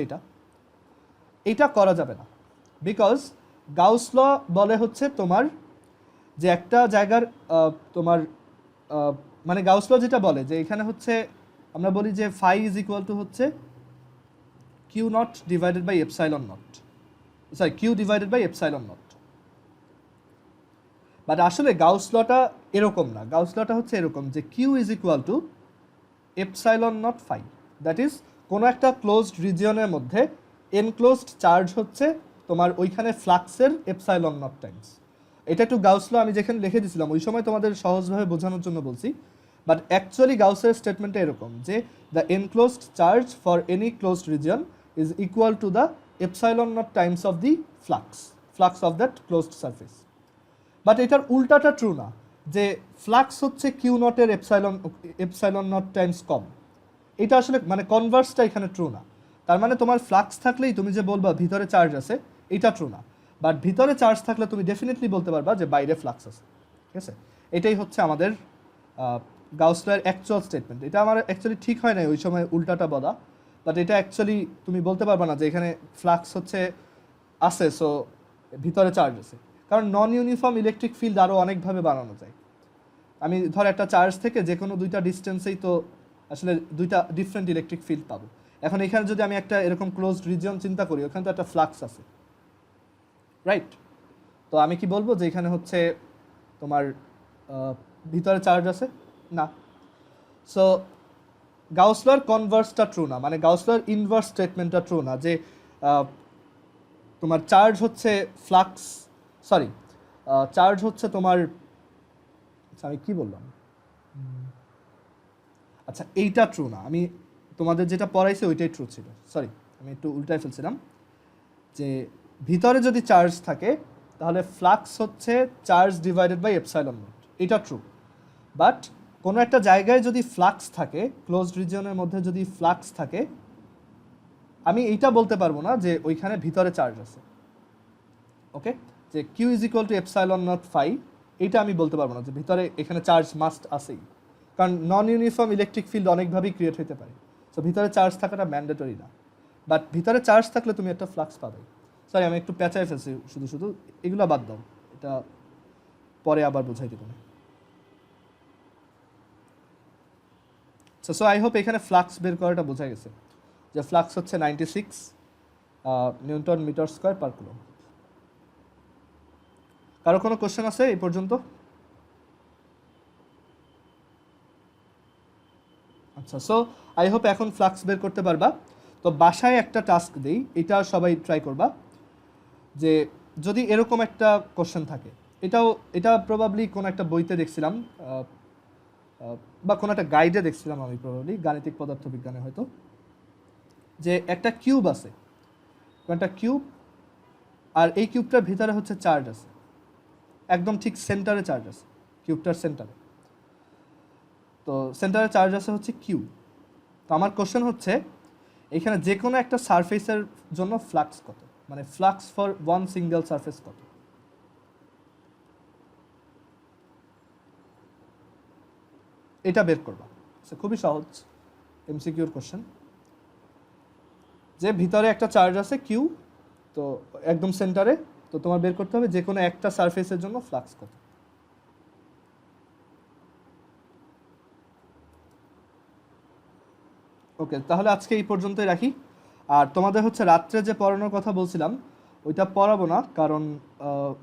এটা করা যাবে না, বিকজ গাউস ল বলে হচ্ছে তোমার যে একটা জায়গার তোমার মানে গাউস ল যেটা বলে যে এখানে হচ্ছে আমরা বলি যে ফাই ইজ ইকুয়াল টু হচ্ছে Q naught divided by epsilon naught, sorry Q divided by epsilon naught. But আসলে গাউস লটা এরকম না, গাউস লটা হচ্ছে এরকম যে Q is equal to epsilon naught phi, that is কোনো একটা ক্লোজড রিজিয়নের মধ্যে এনক্লোজড চার্জ হচ্ছে তোমার ওইখানে ফ্লাক্সের এপসাইলন নট টাইমস। এটা একটু গাউস ল আমি যেখানে লিখে দিয়েছিলাম ওই সময় তোমাদের সহজভাবে বোঝানোর জন্য বলছি, বাট অ্যাকচুয়ালি গাউসের স্টেটমেন্টটা এরকম যে the enclosed charge for any closed region is equal to the epsilon naught times of the flux of that closed surface. But এটার উল্টাটা ট্রু না, যে ফ্লাক্স হচ্ছে কিউ নটের এপসাইলন নট টাইমস কম। এটা আসলে মানে কনভার্সটা এখানে ট্রু না। তার মানে তোমার ফ্লাক্স থাকলেই তুমি যে বলবা ভিতরে চার্জ আছে, এটা ট্রু না। বাট ভিতরে চার্জ থাকলে তুমি ডেফিনেটলি বলতে পারবা যে বাইরে ফ্লাক্স আছে, ঠিক আছে? এটাই হচ্ছে আমাদের গাউস লয়ের অ্যাকচুয়াল স্টেটমেন্ট। এটা আমার অ্যাকচুয়ালি ঠিক হয় না ওই সময় উল্টাটা বলা, বাট এটা অ্যাকচুয়ালি তুমি বলতে পারবা না যে এখানে ফ্লাক্স হচ্ছে আছে সো ভিতরে চার্জ আছে, কারণ নন ইউনিফর্ম ইলেকট্রিক ফিল্ড আরও অনেকভাবে বানানো যায়। আমি ধর একটা চার্জ থেকে যে কোনো দুইটা ডিস্টেন্সেই তো আসলে দুইটা ডিফারেন্ট ইলেকট্রিক ফিল্ড পাবো। এখন এখানে যদি আমি একটা এরকম ক্লোজড রিজিয়ন চিন্তা করি, ওখানে তো একটা ফ্লাক্স আছে, রাইট? তো আমি কি বলবো যে এখানে হচ্ছে তোমার ভিতরে চার্জ আছে? না। সো গাউস লর কনভার্সটা ট্রু না, মানে গাউস লর ইনভার্স স্টেটমেন্টটা ট্রু না যে তোমার চার্জ হচ্ছে ফ্লাক্স, সরি চার্জ হচ্ছে তোমার, আমি কি বললাম, আচ্ছা এইটা ট্রু না। আমি তোমাদের যেটা পড়াইছি ওইটাই ট্রু ছিল, সরি আমি একটু উল্টায় ফেলছিলাম। যে ভিতরে যদি চার্জ থাকে তাহলে ফ্লাক্স হচ্ছে charge divided by epsilon naught, এটা ট্রু। বাট কোনো একটা জায়গায় যদি ফ্লাক্স থাকে, ক্লোজড রিজিয়নের মধ্যে যদি ফ্লাক্স থাকে, আমি এইটা বলতে পারবো না যে ওইখানে ভিতরে চার্জ আছে। ওকে, যে Q is equal to epsilon naught phi, এইটা আমি বলতে পারবো না যে ভিতরে এখানে চার্জ মাস্ট আসেই, কারণ নন ইউনিফর্ম ইলেকট্রিক ফিল্ড অনেকভাবেই ক্রিয়েট হতে পারে। সো ভিতরে চার্জ থাকাটা ম্যান্ডেটরি না, বাট ভিতরে চার্জ থাকলে তুমি একটা ফ্লাক্স পাবে। সরি আমি একটু পেঁচাই ফেলছি, শুধু এগুলো বাদ দাও, এটা পরে আবার বোঝাই দেবো না। সো আই হোপ এখানে ফ্লাক্স বের করাটা বোঝা গেছে, যে ফ্লাক্স হচ্ছে 96 newton metre square per coulomb. কারো কোনো কোশ্চেন আছে এই পর্যন্ত? আচ্ছা, সো আই হোপ এখন ফ্লাক্স বের করতে পারবা। তো বাসায় একটা টাস্ক দিই, এটা সবাই ট্রাই করবা, যে যদি এরকম একটা কোশ্চেন থাকে, এটা প্রবাবলি কোনো একটা বইতে দেখছিলাম বা কোনো একটা গাইডে দেখছিলাম আমি, প্রবাবলি গাণিতিক পদার্থবিজ্ঞানে হয়তো, যে একটা কিউব আছে, একটা কিউব, আর এই কিউবটার ভিতরে হচ্ছে চার্জ আছে, একদম ঠিক সেন্টারে চার্জ আছে, কিউবটার সেন্টারে। তো সেন্টারে চার্জ আছে হচ্ছে কিউ। তো আমার কোশ্চেন হচ্ছে এখানে যে কোনো একটা সারফেসের জন্য ফ্লাক্স কত, মানে flux for one single surface কত? এটা বের করবা, খুবই সহজ এমসিকিউর কোশ্চেন। যে ভিতরে একটা চার্জ আছে কিউ, তো একদম সেন্টারে, তো তোমার বের করতে হবে যে কোনো একটা সারফেসের জন্য ফ্লাক্স কত। ওকে, তাহলে আজকে এই পর্যন্তই রাখি। আর তোমাদের হচ্ছে রাত্রে যে পড়ানোর কথা বলছিলাম ওইটা পড়াবো না, কারণ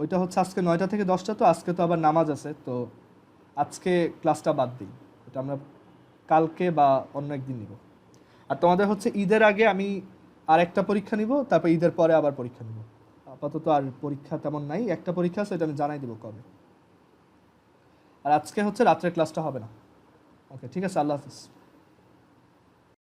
ওইটা হচ্ছে আজকে 9টা থেকে 10টা, তো আজকে তো আবার নামাজ আছে, তো আজকে ক্লাসটা বাদ দিই, এটা আমরা কালকে বা অন্য একদিন নিব। আর তোমাদের হচ্ছে ঈদের আগে আমি আর একটা পরীক্ষা নিব, তারপর ঈদের পরে আবার পরীক্ষা নিব। আপাতত আর পরীক্ষা তেমন নাই, একটা পরীক্ষা আছে, এটা আমি জানাই দেবো কবে। আর আজকে হচ্ছে রাত্রের ক্লাসটা হবে না। ওকে, ঠিক আছে, আল্লাহ হাফিজ।